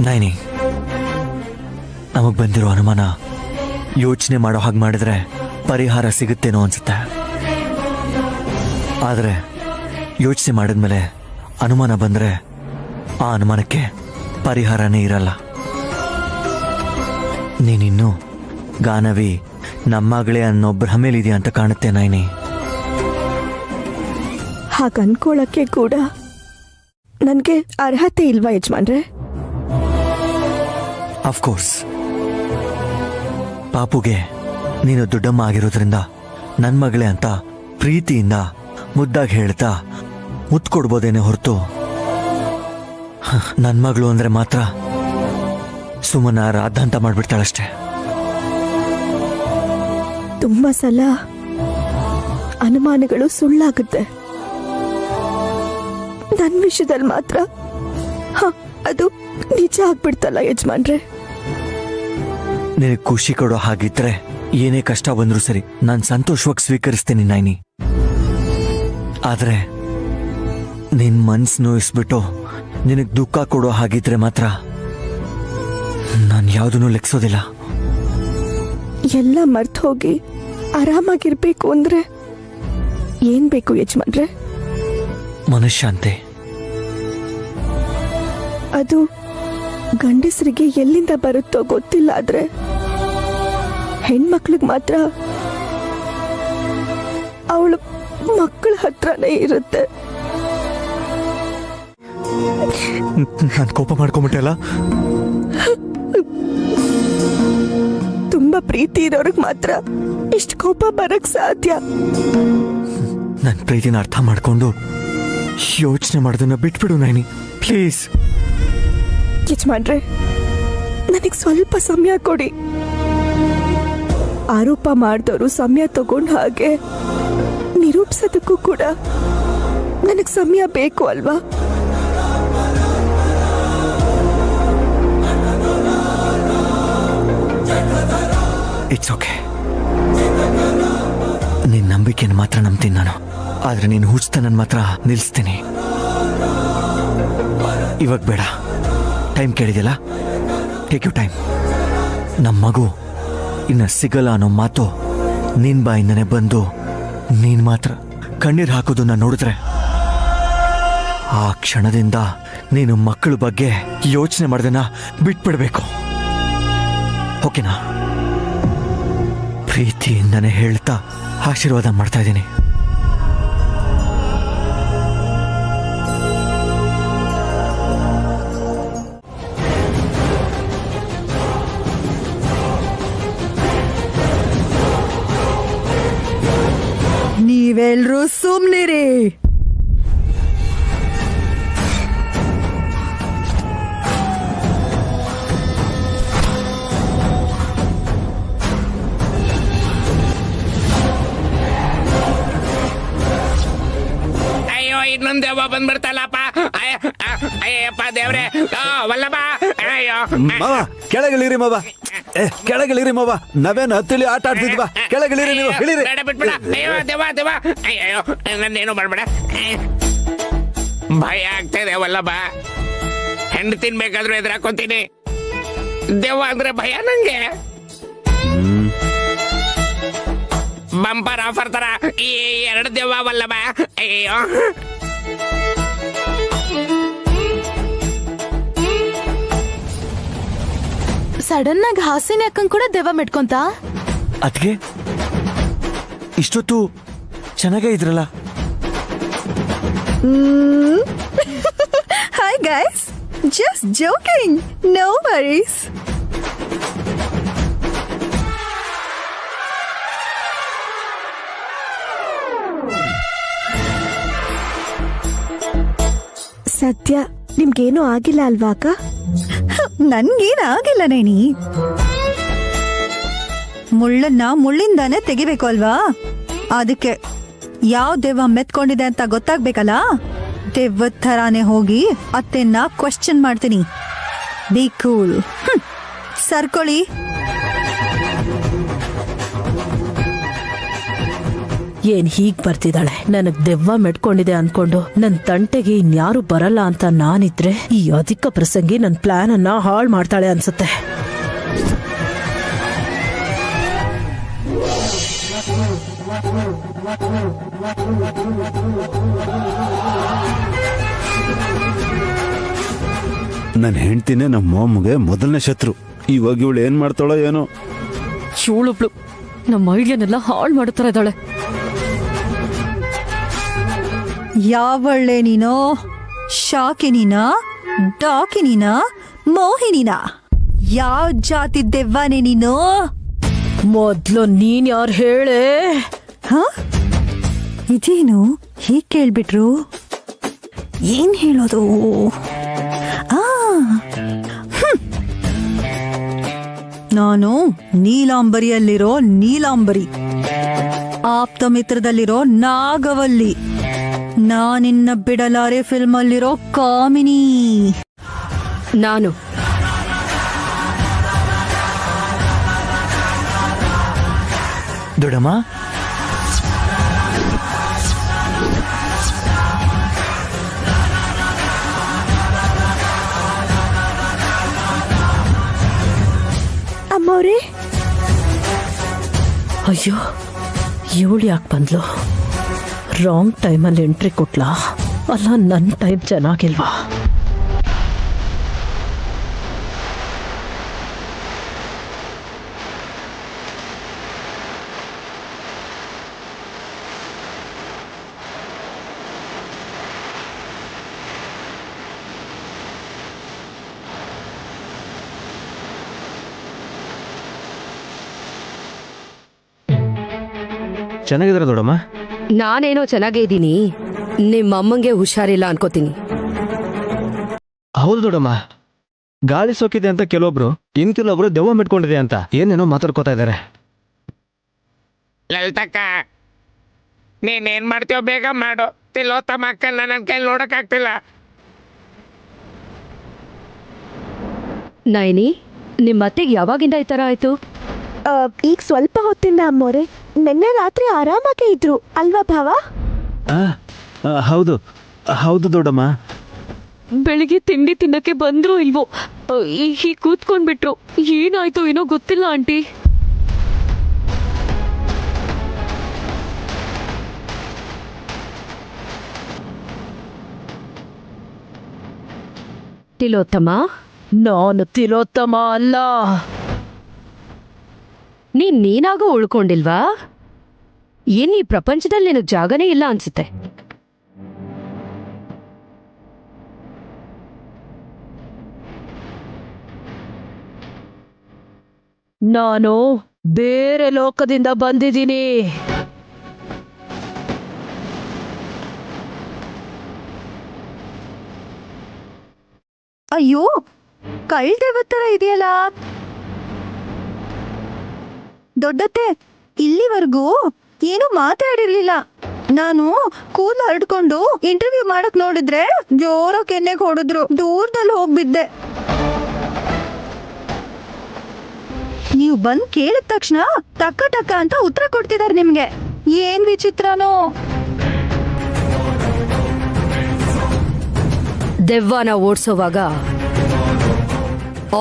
ನೈನಿ, ನಮಗ್ ಬಂದಿರೋ ಅನುಮಾನ ಯೋಚನೆ ಮಾಡೋ ಹಾಗೆ ಮಾಡಿದ್ರೆ ಪರಿಹಾರ ಸಿಗುತ್ತೇನೋ ಅನ್ಸುತ್ತೆ. ಆದ್ರೆ ಯೋಚನೆ ಮಾಡಿದ್ಮೇಲೆ ಅನುಮಾನ ಬಂದ್ರೆ ಆ ಅನುಮಾನಕ್ಕೆ ಪರಿಹಾರನೇ ಇರಲ್ಲ. ನೀನಿನ್ನು ಗಾನವಿ ನಮ್ಮಗಳೇ ಅನ್ನೋ ಭ್ರಮೇಲಿದೆಯಾ ಅಂತ ಕಾಣುತ್ತೆ ನೈನಿ. ಹಾಗನ್ಕೊಳಕ್ಕೆ ಕೂಡ ನನ್ಗೆ ಅರ್ಹತೆ ಇಲ್ವಾ ಯಜಮಾನ್ರೆ? ಅಫ್ಕೋರ್ಸ್, ಪಾಪುಗೆ ನೀನು ದೊಡ್ಡಮ್ಮ ಆಗಿರೋದ್ರಿಂದ ನನ್ ಮಗಳೇ ಅಂತ ಪ್ರೀತಿಯಿಂದ ಮುದ್ದಾಗಿ ಹೇಳ್ತಾ ಮುತ್ತು ಕೊಡ್ಬೋದೇನೆ ಹೊರತು ನನ್ ಮಗಳು ಅಂದ್ರೆ ಮಾತ್ರ ಸುಮ್ಮನ ರಾಧ ಅಂತ ಮಾಡ್ಬಿಡ್ತಾಳಷ್ಟೆ. ತುಂಬಾ ಸಲ ಅನುಮಾನಗಳು ಸುಳ್ಳಾಗುತ್ತೆ. ನನ್ ವಿಷಯದಲ್ಲಿ ಮಾತ್ರ ಅದು ನಿಜ ಆಗ್ಬಿಡ್ತಲ್ಲ ಯಜಮಾನ್ರೆ. ನಿನಗೆ ಖುಷಿ ಕೊಡೋ ಹಾಗಿದ್ರೆ ಏನೇ ಕಷ್ಟ ಬಂದ್ರೂ ಸರಿ, ನಾನು ಸಂತೋಷವಾಗಿ ಸ್ವೀಕರಿಸ್ತೀನಿ ನೈನಿ. ಆದ್ರೆ ನಿನ್ ಮನ್ಸ್ ನೋಯಿಸ್ಬಿಟ್ಟು ನಿನಗ್ ದುಃಖ ಕೊಡೋ ಹಾಗಿದ್ರೆ ಮಾತ್ರ ನಾನು ಯಾವುದನ್ನು ಲೆಕ್ಸೋದಿಲ್ಲ. ಎಲ್ಲ ಮರ್ತು ಹೋಗಿ ಆರಾಮಾಗಿರ್ಬೇಕು ಅಂದ್ರೆ ಏನ್ ಬೇಕು ಯಜಮಾನ್ರೆ? ಮನಃಶಾಂತಿ. ಅದು ಗಂಡಸರಿಗೆ ಎಲ್ಲಿಂದ ಬರುತ್ತೋ ಗೊತ್ತಿಲ್ಲ. ಆದ್ರೆ ಹೆಣ್ಮಕ್ಳಿಗೆ ಮಾತ್ರ ಅವಳು ಮಕ್ಕಳ ಹತ್ರನೇ ಇರುತ್ತೆ. ನಾನು ಕೋಪ ಮಾಡ್ಕೊಂಬಿಟ್ಟಲ್ಲ. ತುಂಬಾ ಪ್ರೀತಿ ಇರೋರ್ಗ್ ಮಾತ್ರ ಇಷ್ಟು ಕೋಪ ಬರಕ್ ಸಾಧ್ಯ. ನನ್ನ ಪ್ರೀತಿನ ಅರ್ಥ ಮಾಡ್ಕೊಂಡು ಯೋಚನೆ ಮಾಡೋದನ್ನ ಬಿಟ್ಬಿಡು ನೈನಿ, ಪ್ಲೀಸ್. ಯಜಮಾನ್ರೆ, ನನಗ್ ಸ್ವಲ್ಪ ಸಮಯ ಕೊಡಿ. ಆರೋಪ ಮಾಡಿದವರು ಸಮಯ ತಗೊಂಡ್ ಹಾಗೆ ನಿರೂಪಿಸೋದಕ್ಕೂ ಕೂಡ ನನಗ್ ಸಮಯ ಬೇಕು ಅಲ್ವಾ? It's okay. ನಿನ್ನ ನಂಬಿಕೆಯನ್ನು ಮಾತ್ರ ನಂಬ್ತೀನಿ ನಾನು. ಆದ್ರೆ ನೀನು ಹುಚ್ಚತನ ಮಾತ್ರ ನಿಲ್ಲಿಸ್ತೀನಿ. ಇವಾಗ ಬೇಡ. ಟೈಮ್ ಕೇಳಿದೆಯಲ್ಲ, ಟೇಕ್ ಯು ಟೈಮ್. ನಮ್ಮ ಮಗು ಇನ್ನ ಸಿಗಲ್ಲ ಅನ್ನೋ ಮಾತು ನಿನ್ ಬಾಯಿಂದನೇ ಬಂದು ನೀನ್ ಮಾತ್ರ ಕಣ್ಣೀರ್ ಹಾಕೋದನ್ನ ನೋಡಿದ್ರೆ ಆ ಕ್ಷಣದಿಂದ ನೀನು ಮಕ್ಕಳ ಬಗ್ಗೆ ಯೋಚನೆ ಮಾಡ್ದನ್ನ ಬಿಟ್ಬಿಡ್ಬೇಕು. ಓಕೆನಾ? ಪ್ರೀತಿಯಿಂದನೇ ಹೇಳ್ತಾ ಆಶೀರ್ವಾದ ಮಾಡ್ತಾ ಇದ್ದೀನಿ. ನೀವೆಲ್ರೂ ಸುಮ್ನಿರಿ. ಅಯ್ಯೋ ಇನ್ನೊಂದ್ ದೆವ್ವ ಬಂದ್ಬಿಡ್ತಲ್ಲಪ್ಪ. ಅಯ್ಯಪ್ಪ ದೇವ್ರೆ, ವಲ್ಲಭ. ಅಯ್ಯೋ ಮಾವ ಕೆಳಗಿಳಿರಿ ಮಾವ, ಕೆಳಗಿಳಿರಿ ಮಾವ. ನಾವೇನು ಹತ್ತಿಳಿ ಆಟ ಆಡ್ತಿದ್ವಾ? ಕೆಳಗಿಳಿರಿ ನೀವು, ಇಳಿರಿ. ಬೇಡ ಬಿಟ್ಬಿಡ. ಅಯ್ಯೋ ದೆವ್ವ. ಅಯ್ಯೋ ನನ್ನೇನು ಮಾಡ್ಬೇಡ. ಭಯ ಆಗ್ತಾ ಇದೆ ವಲ್ಲಭ. ಹೆಣ್ಣು ತಿನ್ಬೇಕಾದ್ರೂ ಎದುರಾಕೊಂತೀನಿ. ದೆವ್ವ ಅಂದ್ರೆ ಭಯ ನಂಗೆ. ಬಂಪರ್ ಆಫರ್ ತರ ಈ 2 ದೆವ್ವ ವಲ್ಲಭ. ಅಯ್ಯೋ ಸಡನ್ ಆಗಿ ಹಾಸಿನ ಅಕ್ಕಂಗ್ ಕೂಡ ದೆವ್ವ ಮೆಟ್ಕೊಂತ. ಅದಕ್ಕೆ ಇಷ್ಟೊತ್ತು ಚೆನ್ನಾಗೇ ಇದ್ರಲ್ಲ. Hi guys, just joking, no worries. ಸದ್ಯ ನಿಮ್ಗೇನೂ ಆಗಿಲ್ಲ ಅಲ್ವಾ ಅಕ್ಕ? ನನ್ಗೇನ್ ಆಗಿಲ್ಲ ನೇಣಿ. ಮುಳ್ಳನ್ನ ಮುಳ್ಳಿಂದಾನೆ ತೆಗಿಬೇಕು ಅಲ್ವಾ? ಅದಕ್ಕೆ ಯಾವ ದೆವ್ವ ಮೆತ್ಕೊಂಡಿದೆ ಅಂತ ಗೊತ್ತಾಗ್ಬೇಕಲ್ಲ. ದೆವ್ವದ ಥರಾನೇ ಹೋಗಿ ಅತ್ತೆನ್ನ ಕ್ವಶನ್ ಮಾಡ್ತೀನಿ. Be cool. ಸರ್ಕೊಳ್ಳಿ. ಏನ್ ಹೀಗ್ ಬರ್ತಿದ್ದಾಳೆ? ನನಗ್ ದೆವ್ವ ಮೆಟ್ಕೊಂಡಿದೆ ಅನ್ಕೊಂಡು ನನ್ ತಂಟೆಗೆ ಇನ್ಯಾರು ಬರಲ್ಲ ಅಂತ ನಾನಿದ್ರೆ ಈ ಅಧಿಕ ಪ್ರಸಂಗಿ ನನ್ ಪ್ಲಾನ್ ಅನ್ನ ಹಾಳ್ ಮಾಡ್ತಾಳೆ ಅನ್ಸುತ್ತೆ. ನನ್ನ ಹೆಂಡ್ತಿನೇ ನಮ್ಮ ಮೊಮ್ಮಗೆ ಮೊದಲನೇ ಶತ್ರು. ಇವಾಗ ಇವಳು ಏನ್ ಮಾಡ್ತಾಳೋ ಏನೋ. ಇವಳೊಬ್ಳು ನಮ್ಮ ಐಡಿಯಾನೆಲ್ಲ ಹಾಳು ಮಾಡುತ್ತರ ಇದ್ದಾಳೆ. ಯಾವಳ್ಳೆ ನೀನೋ? ಶಾಕಿನಿನಾ, ಡಾಕಿನಿನಾ, ಮೋಹಿನಿನಾ? ಯಾವ ಜಾತಿ ದೆವ್ವನೇ ನೀನು? ಮೊದ್ಲು ನೀನ್ ಯಾರು ಹೇಳೆ? ಇದೇನು ಹೀಗ್ ಕೇಳ್ಬಿಟ್ರು? ಏನ್ ಹೇಳೋದು? ನಾನು ನೀಲಾಂಬರಿಯಲ್ಲಿರೋ ನೀಲಾಂಬರಿ, ಆಪ್ತ ಮಿತ್ರದಲ್ಲಿರೋ ನಾಗವಲ್ಲಿ, ನಾನಿನ್ನ ಬಿಡಲಾರೆ ಫಿಲ್ಮ್ ಅಲ್ಲಿರೋ ಕಾಮಿನಿ. ನಾನು ದೊಡ್ಡಮ್ಮ, ಅಮ್ಮವ್ರೆ, ಅಯ್ಯೋ ಇವಳು ಯಾಕೆ ಬಂದ್ಲು? ರಾಂಗ್ ಟೈಮಲ್ಲಿ ಎಂಟ್ರಿ ಕೊಟ್ಲಾ? ಅಲ್ಲ, ನನ್ನ ಟೈಮ್ ಚೆನ್ನಾಗಿಲ್ವಾ? ಚೆನ್ನಾಗಿದ್ದಾರೆ ದೊಡ್ಡಮ್ಮ. ನಾನೇನೋ ಚೆನ್ನಾಗೇ ಇದ್ದೀನಿ. ನಿಮ್ಮ ಅಮ್ಮಂಗೆ ಹುಷಾರಿಲ್ಲ ಅನ್ಕೋತೀನಿ. ಹೌದು ದೊಡ್ಡಮ್ಮ, ಗಾಳಿ ಸೋಕಿದೆ ಅಂತ ಕೆಲವೊಬ್ರು, ಇನ್ ಕೆಲವೊಬ್ರು ದೆವ್ವ ಮೆಟ್ಕೊಂಡಿದೆ ಅಂತ ಏನೇನೋ ಮಾತಾಡ್ಕೋತಾ ಇದ್ದಾರೆ. ಲಲಿತಕ್ಕ, ನೀನೇನ್ ಮಾಡ್ತೀಯೋ ಬೇಗ ಮಾಡು. ತಿಲೋತ್ತಮ ಅಕ್ಕನ ನನ್ನ ಕೈಲಿ ನೋಡಕ್ಕಾಗ್ತಿಲ್ಲ. ನೈನಿ, ನಿಮ್ಮ ಅತ್ತೆಗೆ ಯಾವಾಗಿಂದ ಈ ಥರ ಆಯ್ತು? ಈಗ ಸ್ವಲ್ಪ ಹೊತ್ತಿಂದ ಅಮ್ಮವ್ರೆ. ನಿನ್ನೆ ರಾತ್ರಿ ಆರಾಮಾಗೇ ಇದ್ರು ಅಲ್ವಾ ಭಾವ? ಹೌದು ಹೌದು ದೊಡ್ಡಮ್ಮ. ಬೆಳಿಗ್ಗೆ ತಿಂಡಿ ತಿನ್ನಕ್ಕೆ ಬಂದ್ರು ಇಲ್ವೋ, ಹೀಗೆ ಕೂತ್ಕೊಂಡ್ಬಿಟ್ರು. ಏನಾಯ್ತು ಏನೋ ಗೊತ್ತಿಲ್ಲ ಆಂಟಿ. ತಿಲೋತ್ತಮ, ನಾನು ತಿಲೋತ್ತಮ ಅಲ್ಲ. ನೀನಾಗೂ ಉಳ್ಕೊಂಡಿಲ್ವಾ? ಏನ್ ಈ ಪ್ರಪಂಚದಲ್ಲಿ ನಿನಗ್ ಜಾಗನೇ ಇಲ್ಲ ಅನ್ಸುತ್ತೆ. ನಾನು ಬೇರೆ ಲೋಕದಿಂದ ಬಂದಿದ್ದೀನಿ. ಅಯ್ಯೋ, ಕಳ್ದೇವ ತರ ಇದೆಯಲ್ಲ. ದೊಡ್ಡತ್ತೆ, ಇಲ್ಲಿವರೆಗೂ ಏನು ಮಾತಾಡಿರ್ಲಿಲ್ಲ. ನಾನು ಕೂದಲು ಹರಡ್ಕೊಂಡು ಇಂಟರ್ವ್ಯೂ ಮಾಡಕ್ ನೋಡಿದ್ರೆ ಜೋರ ಕೆನ್ನೆಗೆ ಹೊಡೆದ್ರು. ದೂರದಲ್ಲಿ ಹೋಗ್ಬಿದ್ದೆ. ನೀವು ಬಂದ್ ಕೇಳಿದ ತಕ್ಷಣ ಟಕ್ಕ ಟಕ್ಕ ಅಂತ ಉತ್ತರ ಕೊಡ್ತಿದಾರೆ ನಿಮ್ಗೆ. ಏನ್ ವಿಚಿತ್ರನೋ. ದೆವ್ವನ ಓಡಿಸೋವಾಗ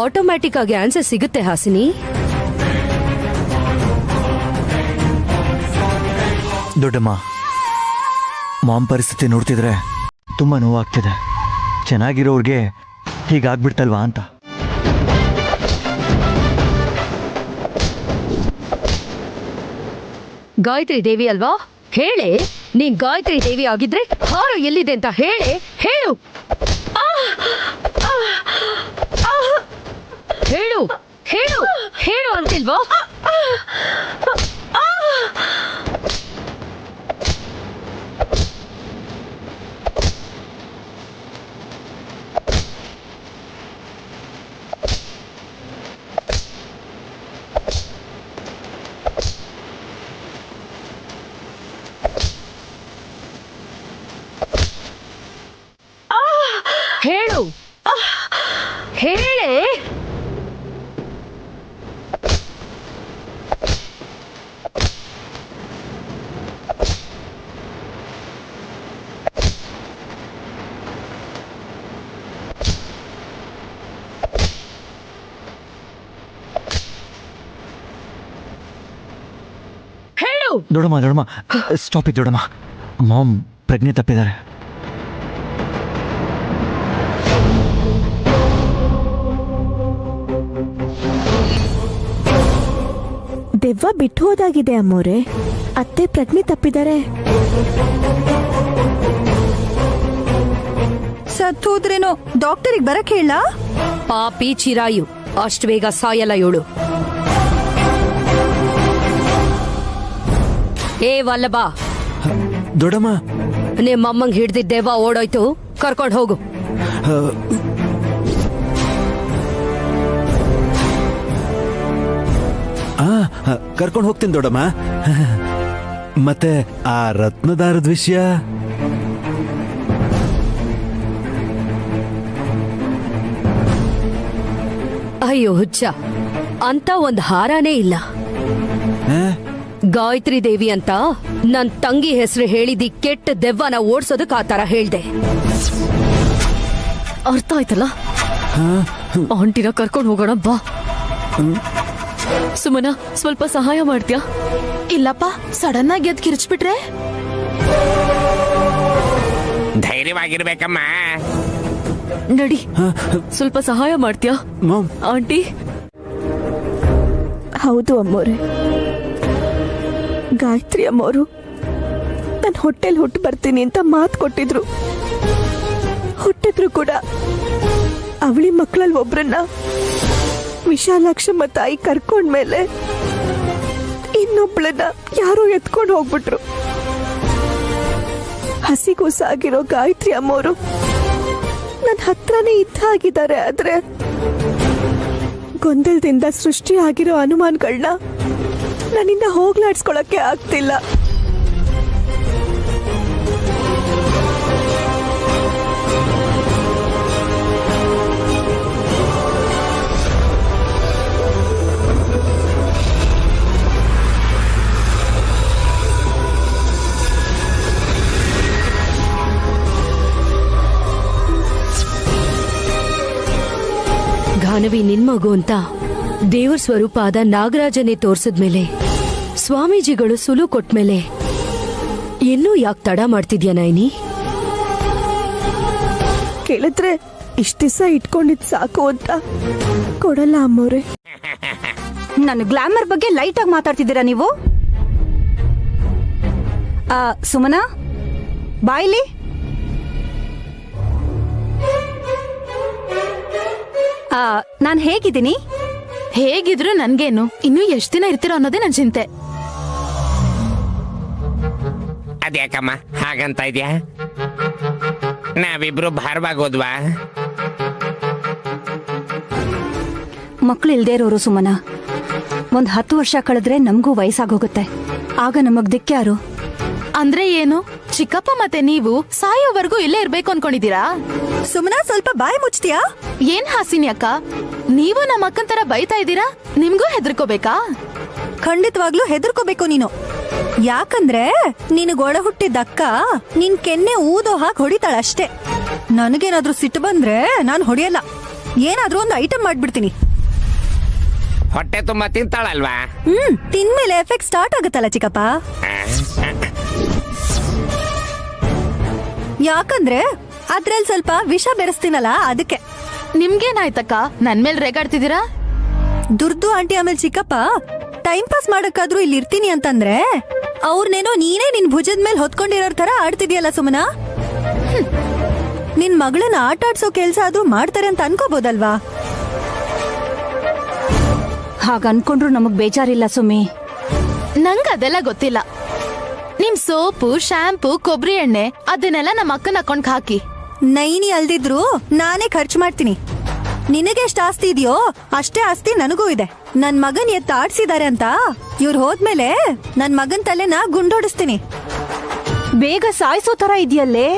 ಆಟೋಮ್ಯಾಟಿಕ್ ಆಗಿ ಆನ್ಸರ್ ಸಿಗುತ್ತೆ ಹಾಸಿನಿ. ದೊಡ್ಡಮ್ಮ, ಮಾಮ್ ಪರಿಸ್ಥಿತಿ ನೋಡ್ತಿದ್ರೆ ತುಂಬಾ ನೋವಾಗ್ತಿದೆ. ಚೆನ್ನಾಗಿರೋರ್ಗೆ ಹೀಗಾಗ್ಬಿಡ್ತಲ್ವಾ ಅಂತ. ಗಾಯತ್ರಿ ದೇವಿ ಅಲ್ವಾ? ಹೇಳೆ, ನೀನ್ ಗಾಯತ್ರಿ ದೇವಿ ಆಗಿದ್ರೆ ಹಾರು ಎಲ್ಲಿದೆ ಅಂತ ಹೇಳು. ಹೇಳು ಹೇಳು ಹೇಳು ಅಂತಿಲ್ವಾ? ಹೇಳು, ಹೇಳೆ. ದೊಡ್ಡಮ್ಮ, ಸ್ಟಾಪ್ ಇಟ್ ದೊಡ್ಡಮ್ಮ. ಮಾಮ್ ಪ್ರಜ್ಞೆ ತಪ್ಪಿದ್ದಾರೆ. ದೆವ್ವ ಬಿಟ್ಟು ಹೋದಾಗಿದೆ ಅಮ್ಮೋರೆ. ಅತ್ತೆ ಪ್ರಜ್ಞೆ ತಪ್ಪಿದ್ದಾರೆ. ಸತ್ತೋದ್ರೇನೋ, ಡಾಕ್ಟರಿಗೆ ಬರಕ್ ಹೇಳ. ಪಾಪಿ ಚಿರಾಯು, ಅಷ್ಟು ಬೇಗ ಸಾಯಲ್ಲ ಇವಳು. ಏ ವಲ್ಲಭ, ದೊಡ್ಡಮ್ಮ, ನಿಮ್ಮಮ್ಮಂಗ್ ಹಿಡ್ದಿದ್ದ ದೆವ್ವ ಓಡೋಯ್ತು, ಕರ್ಕೊಂಡು ಹೋಗು. ಕರ್ಕೊಂಡು ಹೋಗ್ತೀನಿ ದೊಡ್ಡಮ್ಮ. ಮತ್ತೆ ಆ ರತ್ನದಾರದ ವಿಷಯ? ಅಯ್ಯೋ ಹುಚ್ಚ, ಅಂತ ಒಂದ್ ಹಾರಾನೇ ಇಲ್ಲ. ಗಾಯತ್ರಿ ದೇವಿ ಅಂತ ನನ್ ತಂಗಿ ಹೆಸರು ಹೇಳಿದಿ ಕೆಟ್ಟ ದೆವ್ವನ ಓಡ್ಸೋದಕ್ ಆ ತರ ಹೇಳ್ದೆ. ಅರ್ಥ ಆಯ್ತಲ್ಲ? ಆಂಟಿನ ಕರ್ಕೊಂಡು ಹೋಗೋಣ ಬಾ. ಸುಮನ, ಸ್ವಲ್ಪ ಸಹಾಯ ಮಾಡ್ತೀಯಾ? ಇಲ್ಲಪ್ಪ, ಸಡನ್ ಆಗಿ ಎದ್ ಕಿರ್ಚ್ಬಿಟ್ರೆ. ಧೈರ್ಯವಾಗಿರ್ಬೇಕಮ್ಮ. ನಡಿ, ಸ್ವಲ್ಪ ಸಹಾಯ ಮಾಡ್ತೀಯಾ ಆಂಟಿ? ಹೌದು ಅಮ್ಮೋರೆ, ಗಾಯತ್ರಿ ಅಮ್ಮೋರು ನನ್ನ ಹೊಟ್ಟೆಲ್ ಹುಟ್ಟು ಬರ್ತೀನಿ ಅಂತ ಮಾತು ಕೊಟ್ಟಿದ್ರು. ಹುಟ್ಟಿದ್ರು ಕೂಡ ಅವಳಿ ಮಕ್ಕಳಲ್ಲಿ ಒಬ್ರನ್ನ ವಿಶಾಲಾಕ್ಷಮ್ಮ ತಾಯಿ ಕರ್ಕೊಂಡ್ಮೇಲೆ ಇನ್ನೊಬ್ಳನ್ನ ಯಾರೋ ಎತ್ಕೊಂಡು ಹೋಗ್ಬಿಟ್ರು. ಹಸಿಗೂಸಾಗಿರೋ ಗಾಯತ್ರಿ ಅಮ್ಮೋರು ನನ್ನ ಹತ್ರನೇ ಇದ್ದ ಆಗಿದ್ದಾರೆ. ಆದ್ರೆ ಗೊಂದಲದಿಂದ ಸೃಷ್ಟಿ ಆಗಿರೋ ಅನುಮಾನಗಳನ್ನ ನನ್ನಿಂದ ಹೋಗ್ಲಾಡ್ಸ್ಕೊಳಕ್ಕೆ ಆಗ್ತಿಲ್ಲ. ಗಾನವಿ ನಿನ್ ಮಗು ಅಂತ ದೇವರ ಸ್ವರೂಪ ಆದ ನಾಗರಾಜನೇ ತೋರ್ಸಿದ್ಮೇಲೆ, ಸ್ವಾಮೀಜಿಗಳು ಸುಲು ಕೊಟ್ಮೇಲೆ ಇನ್ನೂ ಯಾಕೆ ತಡ ಮಾಡ್ತಿದ್ಯಾ ನೈನಿ? ಕೇಳಿದ್ರೆ ಇಷ್ಟ ದಿವಸ ಇಟ್ಕೊಂಡಿದ್ ಸಾಕು ಅಂತ ಕೊಡಲ್ಲ ಅಮ್ಮವ್ರೆ. ನನ್ನ ಗ್ಲಾಮರ್ ಬಗ್ಗೆ ಲೈಟ್ ಆಗಿ ಮಾತಾಡ್ತಿದ್ದೀರಾ ನೀವು? ಸುಮನಾ ಬಾಯ್ಲಿ. ನಾನ್ ಹೇಗಿದ್ದೀನಿ? ಹೇಗಿದ್ರು ನನ್ಗೇನು, ಇನ್ನೂ ಎಷ್ಟ್ ದಿನ ಇರ್ತೀರೋ ಅನ್ನೋದೇ ನನ್ ಚಿಂತೆ. ಅದ್ಯಾಕಮ್ಮ ಹಾಗಂತ ಇದ್ಯಾ? ನಾವಿಬ್ರು ಭಾರವಾಗೋದ್ವಾ? ಮಕ್ಳು ಇಲ್ದೇ ಇರೋರು ಸುಮನಾ. 10 ವರ್ಷ ಕಳೆದ್ರೆ ನಮಗೂ ವಯಸ್ಸಾಗೋಗುತ್ತೆ. ಆಗ ನಮಗ್ ದಿಕ್ಕ್ಯಾರು? ಅಂದ್ರೆ ಏನು, ಚಿಕ್ಕಪ್ಪ ಮತ್ತೆ ನೀವು ಸಾಯೋವರೆಗೂ ಇಲ್ಲೇ ಇರ್ಬೇಕು ಅನ್ಕೊಂಡಿದೀರಾ? ಸುಮನಾ ಸ್ವಲ್ಪ ಬಾಯಿ ಮುಚ್ತೀಯಾ? ಏನ್ ಹಾಸಿನಿ ಅಕ್ಕ, ನೀವು ನಮ್ಮ ಅಕ್ಕನ್ ತರ ಬೈತಾ ಇದ್ದೀರಾ? ನಿಮ್ಗೂ ಹೆದರ್ಕೋಬೇಕಾ? ಖಂಡಿತವಾಗ್ಲೂ ಹೆದರ್ಕೋಬೇಕು ನೀನು. ಯಾಕಂದ್ರೆ ನಿನಗ್ ಒಳ ಹುಟ್ಟಿದ ಅಕ್ಕ ನಿನ್ ಕೆನ್ನೆ ಊದೋ ಹಾಗೆ ಹೊಡಿತಾಳಷ್ಟೇ. ನನಗೇನಾದ್ರೂ ಸಿಟ್ಟು ಬಂದ್ರೆ ನಾನ್ ಹೊಡಿಯಲ್ಲ, ಏನಾದ್ರೂ ಒಂದು ಐಟಮ್ ಮಾಡ್ಬಿಡ್ತೀನಿ. ಹೊಟ್ಟೆ ತುಂಬಾ ತಿಂತಾಳಲ್ವಾ? ತಿನ್ಮೇಲೆ ಎಫೆಕ್ಟ್ ಸ್ಟಾರ್ಟ್ ಆಗುತ್ತಲ್ಲ ಚಿಕ್ಕಪ್ಪ. ಯಾಕಂದ್ರೆ ಅದ್ರಲ್ಲಿ ಸ್ವಲ್ಪ ವಿಷ ಬೆರೆಸ್ತೀನಲ್ಲ, ಅದಕ್ಕೆ. ನಿಮ್ಗೇನಾಯ್ತಕ್ಕ, ನನ್ ಮೇಲ್ ರೇಗಾಡ್ತಿದ್ದೀರಾ? ದುರ್ದು ಆಂಟಿ ಆಮೇಲೆ ಚಿಕ್ಕಪ್ಪ ಟೈಮ್ ಪಾಸ್ ಮಾಡಕ್ಕಾದ್ರೂ ಇಲ್ಲಿ ಇರ್ತೀನಿ ಅಂತಂದ್ರೆ ಅವ್ರನೇನೋ ನೀನೇ ನಿನ್ ಭುಜದ ಮೇಲೆ ಹೊತ್ಕೊಂಡಿರೋ ತರ ಆಡ್ತಿದ್ಯಲ್ಲ ಸುಮನಾ. ನಿನ್ ಮಗಳನ್ನ ಆಟ ಆಡ್ಸೋ ಕೆಲ್ಸ ಆದ್ರೂ ಮಾಡ್ತಾರೆ ಅಂತ ಅನ್ಕೋಬಹುದಲ್ವಾ? ಹಾಗ ಅನ್ಕೊಂಡ್ರು ನಮಗ್ ಬೇಜಾರಿಲ್ಲ ಸುಮಿ. ನಂಗ ಅದೆಲ್ಲ ಗೊತ್ತಿಲ್ಲ. ನಿಮ್ ಸೋಪು, ಶಾಂಪೂ, ಕೊಬ್ಬರಿ ಎಣ್ಣೆ ಅದನ್ನೆಲ್ಲ ನಮ್ಮ ಅಕ್ಕನ ಅಕೌಂಟ್ ಹಾಕಿ. ನೈನಿ ಅಲ್ದಿದ್ರು ನಾನೇ ಖರ್ಚು ಮಾಡ್ತೀನಿ. ನಿನಗೆಷ್ಟು ಆಸ್ತಿ ಇದೆಯೋ ಅಷ್ಟೇ ಆಸ್ತಿ ನನಗೂ ಇದೆ. ನನ್ ಮಗನ್ ಎತ್ತ ಆಡ್ಸಿದಾರೆ ಅಂತ ಇವ್ರು ಹೋದ್ಮೇಲೆ ನನ್ ಮಗನ್ ತಲೆನ ಗುಂಡೋಡಿಸ್ತೀನಿ. ಬೇಗ ಸಾಯಿಸೋ ತರ ಇದೆಯಲ್ಲೇ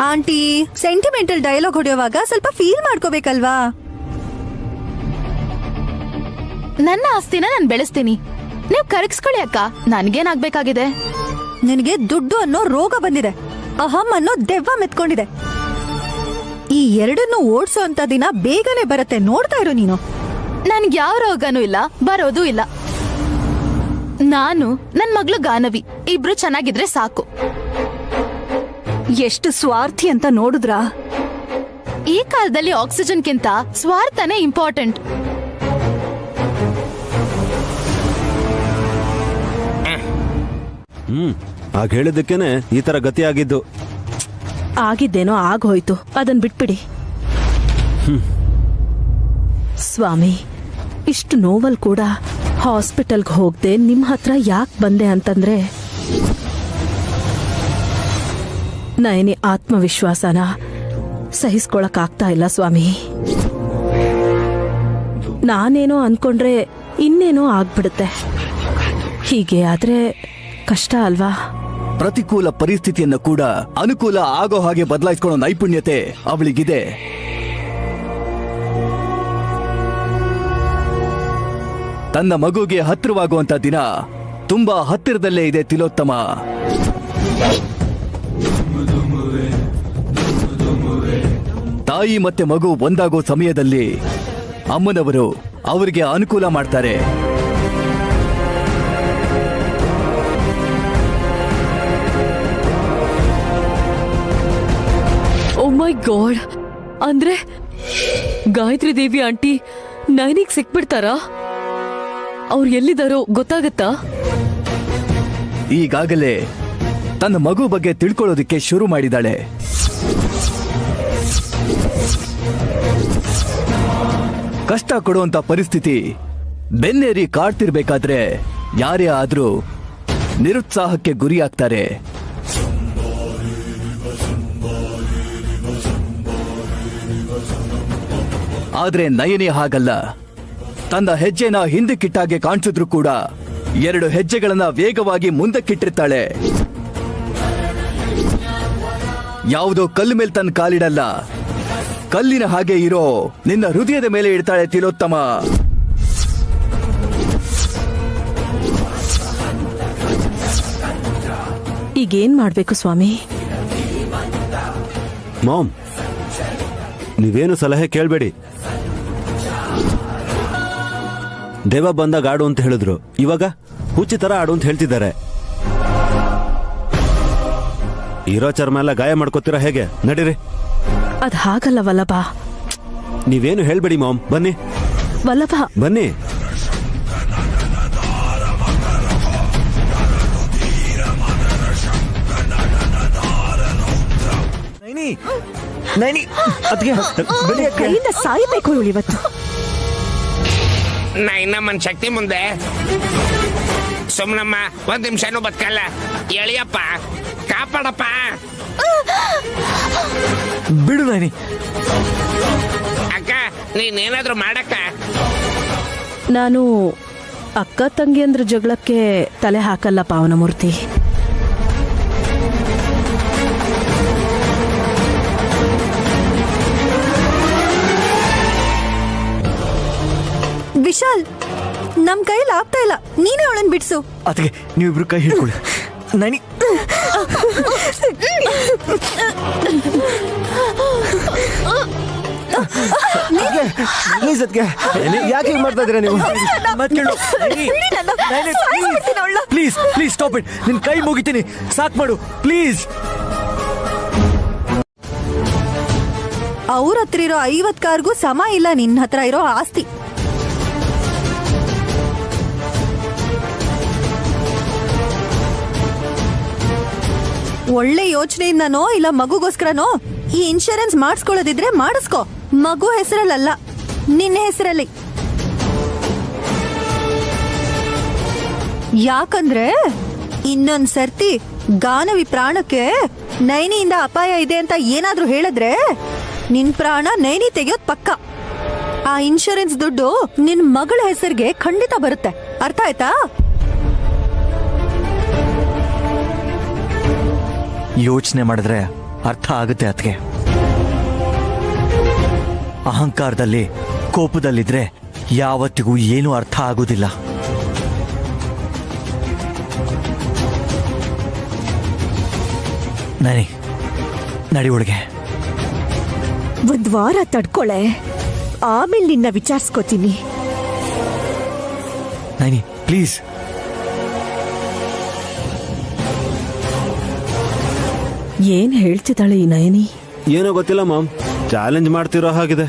ಆಂಟಿ. ಸೆಂಟಿಮೆಂಟಲ್ ಡೈಲಾಗ್ ಹೊಡೆಯುವಾಗ ಸ್ವಲ್ಪ ಫೀಲ್ ಮಾಡ್ಕೋಬೇಕಲ್ವಾ? ನನ್ನ ಆಸ್ತಿನ ನಾನ್ ಬೆಳೆಸ್ತೀನಿ, ನೀವ್ ಕರಗಿಸ್ಕೊಳ್ಳಿ ಅಕ್ಕ. ನನ್ಗೇನಾಗ್ಬೇಕಾಗಿದೆ? ನಿನಗೆ ದುಡ್ಡು ಅನ್ನೋ ರೋಗ ಬಂದಿದೆ, ಅಹಂ ಅನ್ನೋ ದೆವ್ವ ಮೆತ್ಕೊಂಡಿದೆ. ಈ ಎರಡನ್ನು ಓಡಿಸೋ ಅಂತ ದಿನ ಬೇಗನೆ ಬರುತ್ತೆ, ನೋಡ್ತಾ ಇರು ನೀನು. ನನ್ಗೆ ಯಾವ ರೋಗನೂ ಇಲ್ಲ, ಬರೋದೂ ಇಲ್ಲ. ನಾನು ನನ್ ಮಗಳು ಗಾನವಿ ಇಬ್ರು ಚೆನ್ನಾಗಿದ್ರೆ ಸಾಕು. ಎಷ್ಟು ಸ್ವಾರ್ಥಿ ಅಂತ ನೋಡಿದ್ರಾ? ಈ ಕಾಲದಲ್ಲಿ ಆಕ್ಸಿಜನ್ಗಿಂತ ಸ್ವಾರ್ಥನೇ ಇಂಪಾರ್ಟೆಂಟ್. ಆಗ ಹೇಳಿದ್ದಕ್ಕೇನೆ ಈ ತರ ಗತಿ ಆಗಿದ್ದು. ಆಗಿದ್ದೇನೋ ಆಗೋಯ್ತು, ಅದನ್ ಬಿಟ್ಬಿಡಿ. ಸ್ವಾಮಿ, ಇಷ್ಟು ನೋವಲ್ ಕೂಡ ಹಾಸ್ಪಿಟಲ್ಗೆ ಹೋಗದೆ ನಿಮ್ ಹತ್ರ ಯಾಕೆ ಬಂದೆ ಅಂತಂದ್ರೆ, ನಯನಿ ಆತ್ಮವಿಶ್ವಾಸನ ಸಹಿಸ್ಕೊಳಕ್ ಆಗ್ತಾ ಇಲ್ಲ ಸ್ವಾಮಿ. ನಾನೇನೋ ಅನ್ಕೊಂಡ್ರೆ ಇನ್ನೇನೋ ಆಗ್ಬಿಡುತ್ತೆ. ಹೀಗೆ ಆದ್ರೆ ಕಷ್ಟ ಅಲ್ವಾ? ಪ್ರತಿಕೂಲ ಪರಿಸ್ಥಿತಿಯನ್ನು ಕೂಡ ಅನುಕೂಲ ಆಗೋ ಹಾಗೆ ಬದಲಾಯಿಸ್ಕೊಳ್ಳೋ ನೈಪುಣ್ಯತೆ ಅವಳಿಗಿದೆ. ತನ್ನ ಮಗುಗೆ ಹತ್ತಿರವಾಗುವಂತ ದಿನ ತುಂಬಾ ಹತ್ತಿರದಲ್ಲೇ ಇದೆ ತಿಲೋತ್ತಮ. ತಾಯಿ ಮತ್ತೆ ಮಗು ಒಂದಾಗೋ ಸಮಯದಲ್ಲಿ ಅಮ್ಮನವರು ಅವರಿಗೆ ಅನುಕೂಲ ಮಾಡ್ತಾರೆ. ಓ ಮೈ ಗಾಡ್, ಅಂದ್ರೆ ಗಾಯತ್ರಿ ದೇವಿ ಆಂಟಿ ನೈನಿಗ್ ಸಿಕ್ಬಿಡ್ತಾರಾ? ಅವ್ರು ಎಲ್ಲಿದಾರೋ ಗೊತ್ತಾಗತ್ತಾ? ಈಗಾಗಲೇ ತನ್ನ ಮಗು ಬಗ್ಗೆ ತಿಳ್ಕೊಳ್ಳೋದಿಕ್ಕೆ ಶುರು ಮಾಡಿದಾಳೆ. ಕಷ್ಟ ಕೊಡುವಂತ ಪರಿಸ್ಥಿತಿ ಬೆನ್ನೇರಿ ಕಾಡ್ತಿರ್ಬೇಕಾದ್ರೆ ಯಾರೇ ಆದ್ರೂ ನಿರುತ್ಸಾಹಕ್ಕೆ ಗುರಿಯಾಗ್ತಾರೆ. ಆದ್ರೆ ನಯನಿ ಹಾಗಲ್ಲ. ತನ್ನ ಹೆಜ್ಜೆನ ಹಿಂದಕ್ಕಿಟ್ಟಾಗೆ ಕಾಣಿಸಿದ್ರು ಕೂಡ 2 ಹೆಜ್ಜೆಗಳನ್ನ ವೇಗವಾಗಿ ಮುಂದಕ್ಕಿಟ್ಟಿರ್ತಾಳೆ. ಯಾವುದೋ ಕಲ್ಲು ಮೇಲೆ ತನ್ನ ಕಾಲಿಡಲ್ಲ, ಕಲ್ಲಿನ ಹಾಗೆ ಇರೋ ನಿನ್ನ ಹೃದಯದ ಮೇಲೆ ಇಡ್ತಾಳೆ ತಿಲೋತ್ತಮ. ಈಗೇನ್ ಮಾಡ್ಬೇಕು ಸ್ವಾಮಿ? ಮಾಮ್, ನೀವೇನು ಸಲಹೆ ಕೇಳಬೇಡಿ. ದೇವ ಬಂದಾಗ ಆಡು ಅಂತ ಹೇಳಿದ್ರು, ಇವಾಗ ಹುಚ್ಚಿ ತರ ಆಡು ಅಂತ ಹೇಳ್ತಿದ್ದಾರೆ. ಇರೋ ಚರ್ಮ ಎಲ್ಲ ಗಾಯ ಮಾಡ್ಕೋತೀರಾ ಹೇಗೆ? ನಡೀರಿ. ಅದ್ ಹಾಗಲ್ಲ ವಲ್ಲಭ. ನೀವೇನು ಹೇಳ್ಬೇಡಿ ಮಾಮ್, ಬನ್ನಿ ವಲ್ಲಭ. ಬನ್ನಿ. ಕೈಯಿಂದ ಸಾಯ್ಬೇಕು ಇವಳು ಇವತ್ತು. ನಾ ಇನ್ನಮ್ಮನ್ ಶಕ್ತಿ ಮುಂದೆ ಸುಮ್ನಮ್ಮ ಒಂದ್ ನಿಮಿಷನೂ ಬದುಕಲ್ಲ. ಎಳಿಯಪ್ಪ, ಕಾಪಾಡಪ್ಪ. ಬಿಡು ನೈನಿ. ಅಕ್ಕ, ನೀನೇನಾದ್ರೂ ಮಾಡಕ್ಕ. ನಾನು ಅಕ್ಕ ತಂಗಿಯಂದ್ರ ಜಗಳಕ್ಕೆ ತಲೆ ಹಾಕಲ್ಲ ಪಾವನಮೂರ್ತಿ. ವಿಶಾಲ್, ನಮ್ ಕೈಲಿ ಆಗ್ತಾ ಇಲ್ಲ, ನೀನೇ ಅವಳನ್ ಬಿಡ್ಸು. ಅದಕ್ಕೆ ನೀವಿಬ್ರು ಕೈ ಹಿಡ್ಕೊಳ್ಳಿ. ನೈನಿ, ಯಾಕೆ ಹೀಗೆ ಮಾಡ್ತಾ ಇದ್ದೀರಾ ನೀವು? Please please stop it. ನಿನ್ ಕೈ ಮುಗಿತೀನಿ, ಸಾಕ್ ಮಾಡು ಪ್ಲೀಸ್. ಅವ್ರ ಹತ್ರ ಇರೋ 50 ಕಾರ್ಗೂ ಸಮ ಇಲ್ಲ ನಿನ್ನ ಹತ್ರ ಇರೋ ಆಸ್ತಿ. ಒಳ್ಳೆ ಯೋಚನೆಯಿಂದನೋ ಇಲ್ಲ ಮಗುಗೋಸ್ಕರನೋ ಈ ಇನ್ಶೂರೆನ್ಸ್ ಮಾಡಿಸ್ಕೊಳ್ಳೋದಿದ್ರೆ ಮಾಡಿಸ್ಕೋ. ಮಗು ಹೆಸರಲ್ಲ, ನಿನ್ನ ಹೆಸರಲ್ಲಿ. ಯಾಕಂದ್ರೆ ಇನ್ನೊಂದ್ ಸರ್ತಿ ಗಾನವಿ ಪ್ರಾಣಕ್ಕೆ ನೈನಿಯಿಂದ ಅಪಾಯ ಇದೆ ಅಂತ ಏನಾದ್ರೂ ಹೇಳಿದ್ರೆ ನಿನ್ ಪ್ರಾಣ ನೈನಿ ತೆಗೆಯೋದ್ ಪಕ್ಕ. ಆ ಇನ್ಶೂರೆನ್ಸ್ ದುಡ್ಡು ನಿನ್ ಮಗಳ ಹೆಸರಿಗೆ ಖಂಡಿತ ಬರುತ್ತೆ. ಅರ್ಥ ಆಯ್ತಾ? ಯೋಚನೆ ಮಾಡಿದ್ರೆ ಅರ್ಥ ಆಗುತ್ತೆ ಅದಕ್ಕೆ. ಅಹಂಕಾರದಲ್ಲಿ ಕೋಪದಲ್ಲಿದ್ರೆ ಯಾವತ್ತಿಗೂ ಏನೂ ಅರ್ಥ ಆಗೋದಿಲ್ಲ. ನಡಿ ಒಳಗೆ. ಒಂದ್ ವಾರ ತಡ್ಕೊಳೆ, ಆಮೇಲೆ ನಿನ್ನ ವಿಚಾರಿಸ್ಕೋತೀನಿ. ನೈನಿ ಪ್ಲೀಸ್. ಏನ್ ಹೇಳ್ತಿದ್ದಾಳೆ ಈ ನಯನಿ? ಏನೋ ಗೊತ್ತಿಲ್ಲ ಮಾಮ್, ಚಾಲೆಂಜ್ ಮಾಡ್ತಿರೋ ಹಾಗಿದೆ.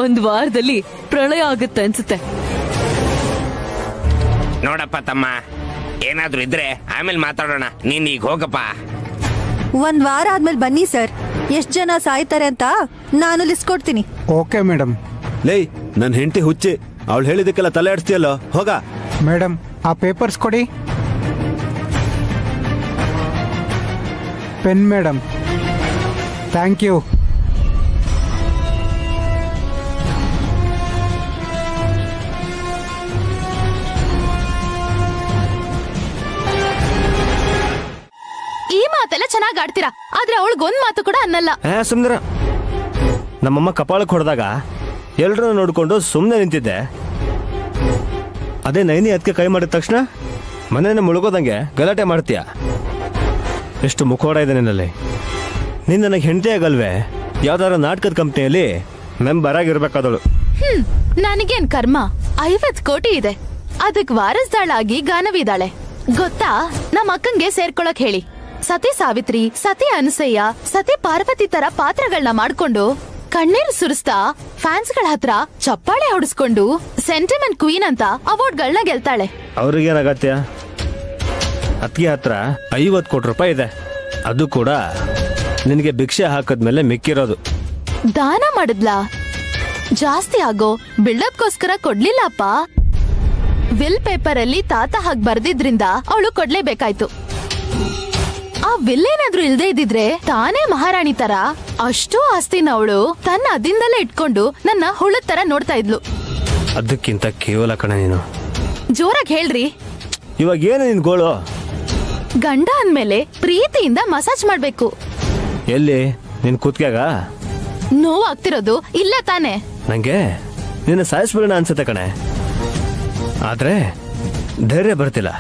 ಒಂದ್ ವಾರದಲ್ಲಿ ಪ್ರಳಯ ಆಗುತ್ತೆ ಅನ್ಸುತ್ತೆ. ನೋಡಪ್ಪ ತಮ್ಮ, ಏನಾದ್ರೂ ಇದ್ರೆ ಆಮೇಲೆ ಮಾತಾಡೋಣ. ನೀನ್ ಈಗ ಹೋಗಪ್ಪ. ಒಂದ್ ವಾರ ಆದ್ಮೇಲೆ ಬನ್ನಿ ಸರ್. ಎಷ್ಟ್ ಜನ ಸಾಯ್ತಾರೆ ಅಂತ ನಾನು ಲಿಸ್ಟ್ ಕೊಡ್ತೀನಿ. Okay madam. ಲೇ, ನನ್ನ ಹೆಂಡತಿ ಹುಚ್ಚಿ, ಅವಳು ಹೇಳಿದಕ್ಕೆಲ್ಲ ತಲೆ ಆಡಿಸ್ತೀಯಲ್ಲೋ, ಹೋಗ. ಮೇಡಮ್, ಆ ಪೇಪರ್ಸ್ ಕೊಡಿ. Pen madam. Thank you. ಈ ಮಾತೆಲ್ಲ ಚೆನ್ನಾಗಿ ಆಡ್ತೀರಾ, ಆದ್ರೆ ಅವಳಿಗೊಂದ್ ಮಾತು ಕೂಡ ಅನ್ನಲ್ಲ. ಸುಮ್ನಿರ. ನಮ್ಮಮ್ಮ ಕಪಾಳಕ್ಕೆ ಹೊಡೆದಾಗ ಎಲ್ರೂ ನೋಡ್ಕೊಂಡು ಸುಮ್ಮನೆ ನಿಂತಿದ್ದೆ. ಅದೇ ನೈನಿ ಅದಕ್ಕೆ ಕೈ ಮಾಡಿದ ತಕ್ಷಣ ಮನೇನ ಮುಳುಗೋದಂಗೆ ಗಲಾಟೆ ಮಾಡ್ತೀಯ. ಎಷ್ಟು ಮುಖೋಡ ಇದೆ ನಿನ್ನಲ್ಲಿ. ನೀನ್ ನನಗೆ ಹೆಂಡತಿ ಆಗಲ್ವೇ? ಯಾವ್ದಾರ ನಾಟಕದ ಕಂಪ್ನಿಯಲ್ಲಿ ಮೆಂಬರ್ ಆಗಿರ್ಬೇಕಾದಳು. ನನಗೇನ್ ಕರ್ಮ? 50 ಕೋಟಿ ಇದೆ, ಅದಕ್ ವಾರಸ್ದಾಳಾಗಿ ಗಾನವಿ ಇದ್ದಾಳೆ. ಗೊತ್ತಾ, ನಮ್ಮ ಅಕ್ಕಂಗೆ ಸೇರ್ಕೊಳಕ್ ಹೇಳಿ. ಸತಿ ಸಾವಿತ್ರಿ, ಸತಿ ಅನಸಯ್ಯ, ಸತಿ ಪಾರ್ವತಿ ತರ ಪಾತ್ರಗಳನ್ನ ಮಾಡ್ಕೊಂಡು ಕಣ್ಣೀರು ಸುರಿಸ್ತಾ ಫ್ಯಾನ್ಸ್ಗಳ ಹತ್ರ ಚಪ್ಪಾಳೆ ಹೊಡಿಸ್ಕೊಂಡು ಸೆಂಟಿಮೆಂಟ್ ಕ್ವೀನ್ ಅಂತ ಅವಾರ್ಡ್ಗಳನ್ನ ಗೆಲ್ತಾಳೆ. ಅವ್ರಿಗೇನಾಗತ್ಯ? ಅತ್ತಿಗೆ ಹತ್ರ 50 ಕೋಟಿ ರೂಪಾಯಿ ಇದೆ, ಅದು ಕೂಡ ನಿನಗೆ ಭಿಕ್ಷೆ ಹಾಕದ್ಮೇಲೆ ಮಿಕ್ಕಿರೋದು. ದಾನ ಮಾಡಿದ್ಲಾ? ಜಾಸ್ತಿ ಆಗೋ ಬಿಲ್ಡಪ್ಗೋಸ್ಕರ ಕೊಡ್ಲಿಲ್ಲಪ್ಪ. ವಿಲ್ ಪೇಪರ್ ಅಲ್ಲಿ ತಾತ ಹಾಗೆ ಬರ್ದಿದ್ರಿಂದ ಅವಳು ಕೊಡ್ಲೇಬೇಕಾಯ್ತು. ಆ ವಿಲ್ ಏನಾದ್ರೂ ಇಲ್ದೇ ಇದ್ದಿದ್ರೆ ತಾನೇ ಮಹಾರಾಣಿ ತರ ಅಷ್ಟು ಆಸ್ತಿನ ಅವಳು ತನ್ನ ಅದಿಂದಲೇ ಇಟ್ಕೊಂಡು ನನ್ನ ಹುಳದ್ ತರ ನೋಡ್ತಾ ಇದ್ಲು. ಅದಕ್ಕಿಂತ ಕೇವಲ ಕಣ ನೀನು. ಜೋರಾಗಿ ಹೇಳ್ರಿ. ಇವಾಗ ಏನು ನಿನ್ ಗೋಳು? ಗಂಡ ಅಂದ್ಮೇಲೆ ಪ್ರೀತಿಯಿಂದ ಮಸಾಜ್ ಮಾಡ್ಬೇಕು. ಎಲ್ಲಿ? ನಿನ್ ಕೂತ್ಕ್ಯಾಗ? ನೋವಾಗ್ತಿರೋದು ಇಲ್ಲ ತಾನೆ? ನಂಗೆ ನಿನ್ನ ಸಾಯಿಸ್ಬಿಡೋಣ ಅನ್ಸುತ್ತೆ ಕಣೆ, ಆದ್ರೆ ಧೈರ್ಯ ಬರ್ತಿಲ್ಲ.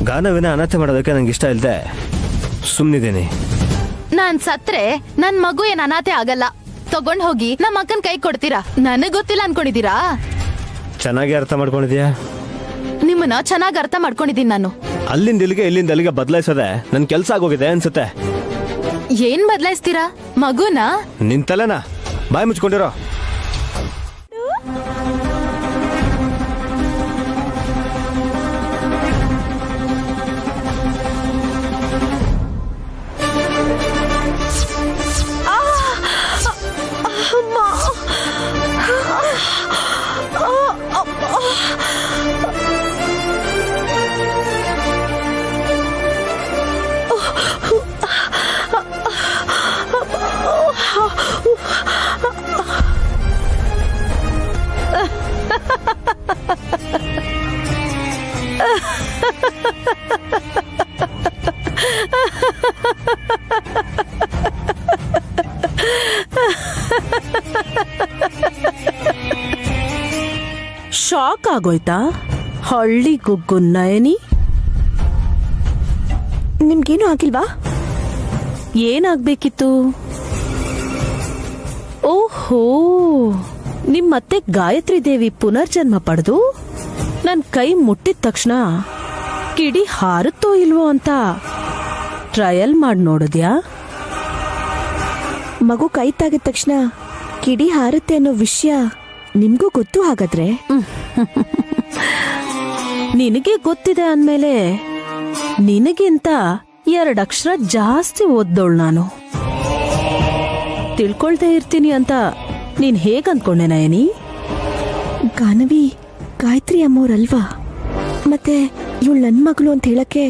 ಗಾನವಿನ ಅನಾಥ ಮಾಡೋದಕ್ಕೆ ನಂಗೆ ಇಷ್ಟ ಇಲ್ದೆ ಸುಮ್ಮನಿದ್ದೀನಿ. ನಾನ್ ಸತ್ರೆ ನನ್ ಮಗು ಏನ್ ಅನಾಥೆ ಆಗಲ್ಲ. ತಗೊಂಡ್ ಹೋಗಿ ನಮ್ಮ ಅಕ್ಕನ್ ಕೈ ಕೊಡ್ತೀರಾ? ನನಗ್ ಗೊತ್ತಿಲ್ಲ ಅನ್ಕೊಂಡಿದೀರಾ? ಚೆನ್ನಾಗಿ ಅರ್ಥ ಮಾಡ್ಕೊಂಡಿದ್ಯಾ? ನಿಮ್ಮನ್ನ ಚೆನ್ನಾಗಿ ಅರ್ಥ ಮಾಡ್ಕೊಂಡಿದೀನಿ ನಾನು. ಅಲ್ಲಿಂದ ಇಲ್ಲಿಗೆ ಬದಲಾಯಿಸೋದೆ ನನ್ ಕೆಲ್ಸ ಆಗೋಗಿದೆ ಅನ್ಸುತ್ತೆ. ಏನ್ ಬದಲಾಯಿಸ್ತೀರಾ? ಮಗುನಾ? ನಿನ್ ತಲೆನಾ? ಬಾಯಿ ಮುಚ್ಕೊಂಡಿರೋ. ಶಾಕ್ ಆಗೋಯ್ತಾ ಹಳ್ಳಿ ಗುಗ್ಗು ನಯನಿ? ನಿಮ್ಗೇನು ಆಗಿಲ್ವಾ? ಏನಾಗ್ಬೇಕಿತ್ತು? ಓಹೋ, ನಿಮ್ಮತ್ತೆ ಗಾಯತ್ರಿ ದೇವಿ ಪುನರ್ಜನ್ಮ ಪಡೆದು ನನ್ ಕೈ ಮುಟ್ಟಿದ ತಕ್ಷಣ ಕಿಡಿ ಹಾರುತ್ತೋ ಇಲ್ವೋ ಅಂತ ಟ್ರಯಲ್ ಮಾಡಿ ನೋಡಿದ್ಯಾ? ಮಗು ಕೈ ತಾಗಿದ ತಕ್ಷಣ ಕಿಡಿ ಹಾರುತ್ತೆ ಅನ್ನೋ ವಿಷಯ ನಿಮ್ಗೂ ಗೊತ್ತು ಹಾಗಾದ್ರೆ? ನಿನಗೆ ಗೊತ್ತಿದೆ ಅಂದ್ಮೇಲೆ ನಿನಗಿಂತ 2 ಅಕ್ಷರ ಜಾಸ್ತಿ ಓದ್ದೋಳು ನಾನು. ತಿಳ್ಕೊಳ್ತಾ ಇರ್ತೀನಿ ಅಂತ ನೀನ್ ಹೇಗಂದ್ಕೊಂಡೆ ನಯನಿ? ಗಾನವಿ ಗಾಯತ್ರಿ ಅಮ್ಮೋರಲ್ವಾ? ಮತ್ತೆ ಇವಳು ನನ್ ಮಗಳು ಅಂತ ಹೇಳಕ್ಕೆ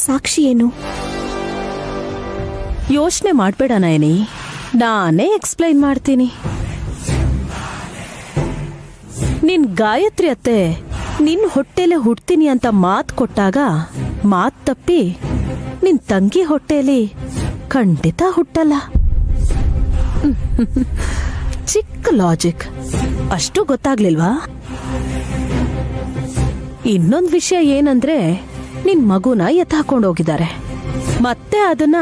ಸಾಕ್ಷಿ ಏನು? ಯೋಚನೆ ಮಾಡ್ಬೇಡ ನಯನಿ, ನಾನೇ ಎಕ್ಸ್ಪ್ಲೈನ್ ಮಾಡ್ತೀನಿ. ನಿನ್ ಗಾಯತ್ರಿ ಅತ್ತೆ ನಿನ್ ಹೊಟ್ಟೆಲೆ ಹುಡ್ತೀನಿ ಅಂತ ಮಾತ್ ಕೊಟ್ಟಾಗ ಮಾತ್ ತಪ್ಪಿ ನಿನ್ ತಂಗಿ ಹೊಟ್ಟೆಲಿ ಖಂಡಿತ ಹುಟ್ಟಲ್ಲ. ಚಿಕ್ಕ ಲಾಜಿಕ್, ಅಷ್ಟು ಗೊತ್ತಾಗ್ಲಿಲ್ವಾ? ಇನ್ನೊಂದ್ ವಿಷಯ ಏನಂದ್ರೆ ನಿನ್ ಮಗುನ ಎತ್ತಾಕೊಂಡೋಗಿದ್ದಾರೆ, ಮತ್ತೆ ಅದನ್ನ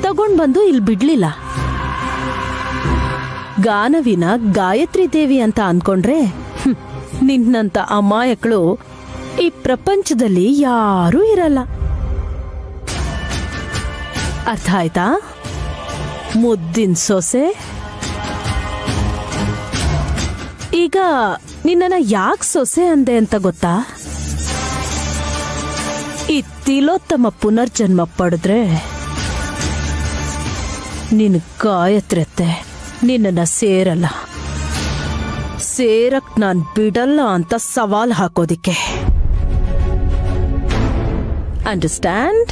ತಗೊಂಡ್ ಬಂದು ಇಲ್ಲಿ ಬಿಡ್ಲಿಲ್ಲ. ಗಾನವಿನ ಗಾಯತ್ರಿ ದೇವಿ ಅಂತ ಅನ್ಕೊಂಡ್ರೆ ನಿನ್ನಂತ ಅಮಾಯಕಳು ಈ ಪ್ರಪಂಚದಲ್ಲಿ ಯಾರೂ ಇರಲ್ಲ. ಅರ್ಥ ಆಯ್ತಾ ಮುದ್ದಿನ ಸೊಸೆ? ಈಗ ನಿನ್ನನ್ನ ಯಾಕೆ ಸೊಸೆ ಅಂದೆ ಅಂತ ಗೊತ್ತಾ? ಈ ತಿಲೋತ್ತಮ ಪುನರ್ಜನ್ಮ ಪಡೆದ್ರೆ ನಿನ್ ಗಾಯತ್ರಿ ನಿನ್ನನ್ನ ಸೇರಲ್ಲ. ಸೇರಕ್ ನಾನ್ ಬಿಡಲ್ಲ ಅಂತ ಸವಾಲ್ ಹಾಕೋದಿಕ್ಕೆ. ಅಂಡರ್ಸ್ಟ್ಯಾಂಡ್?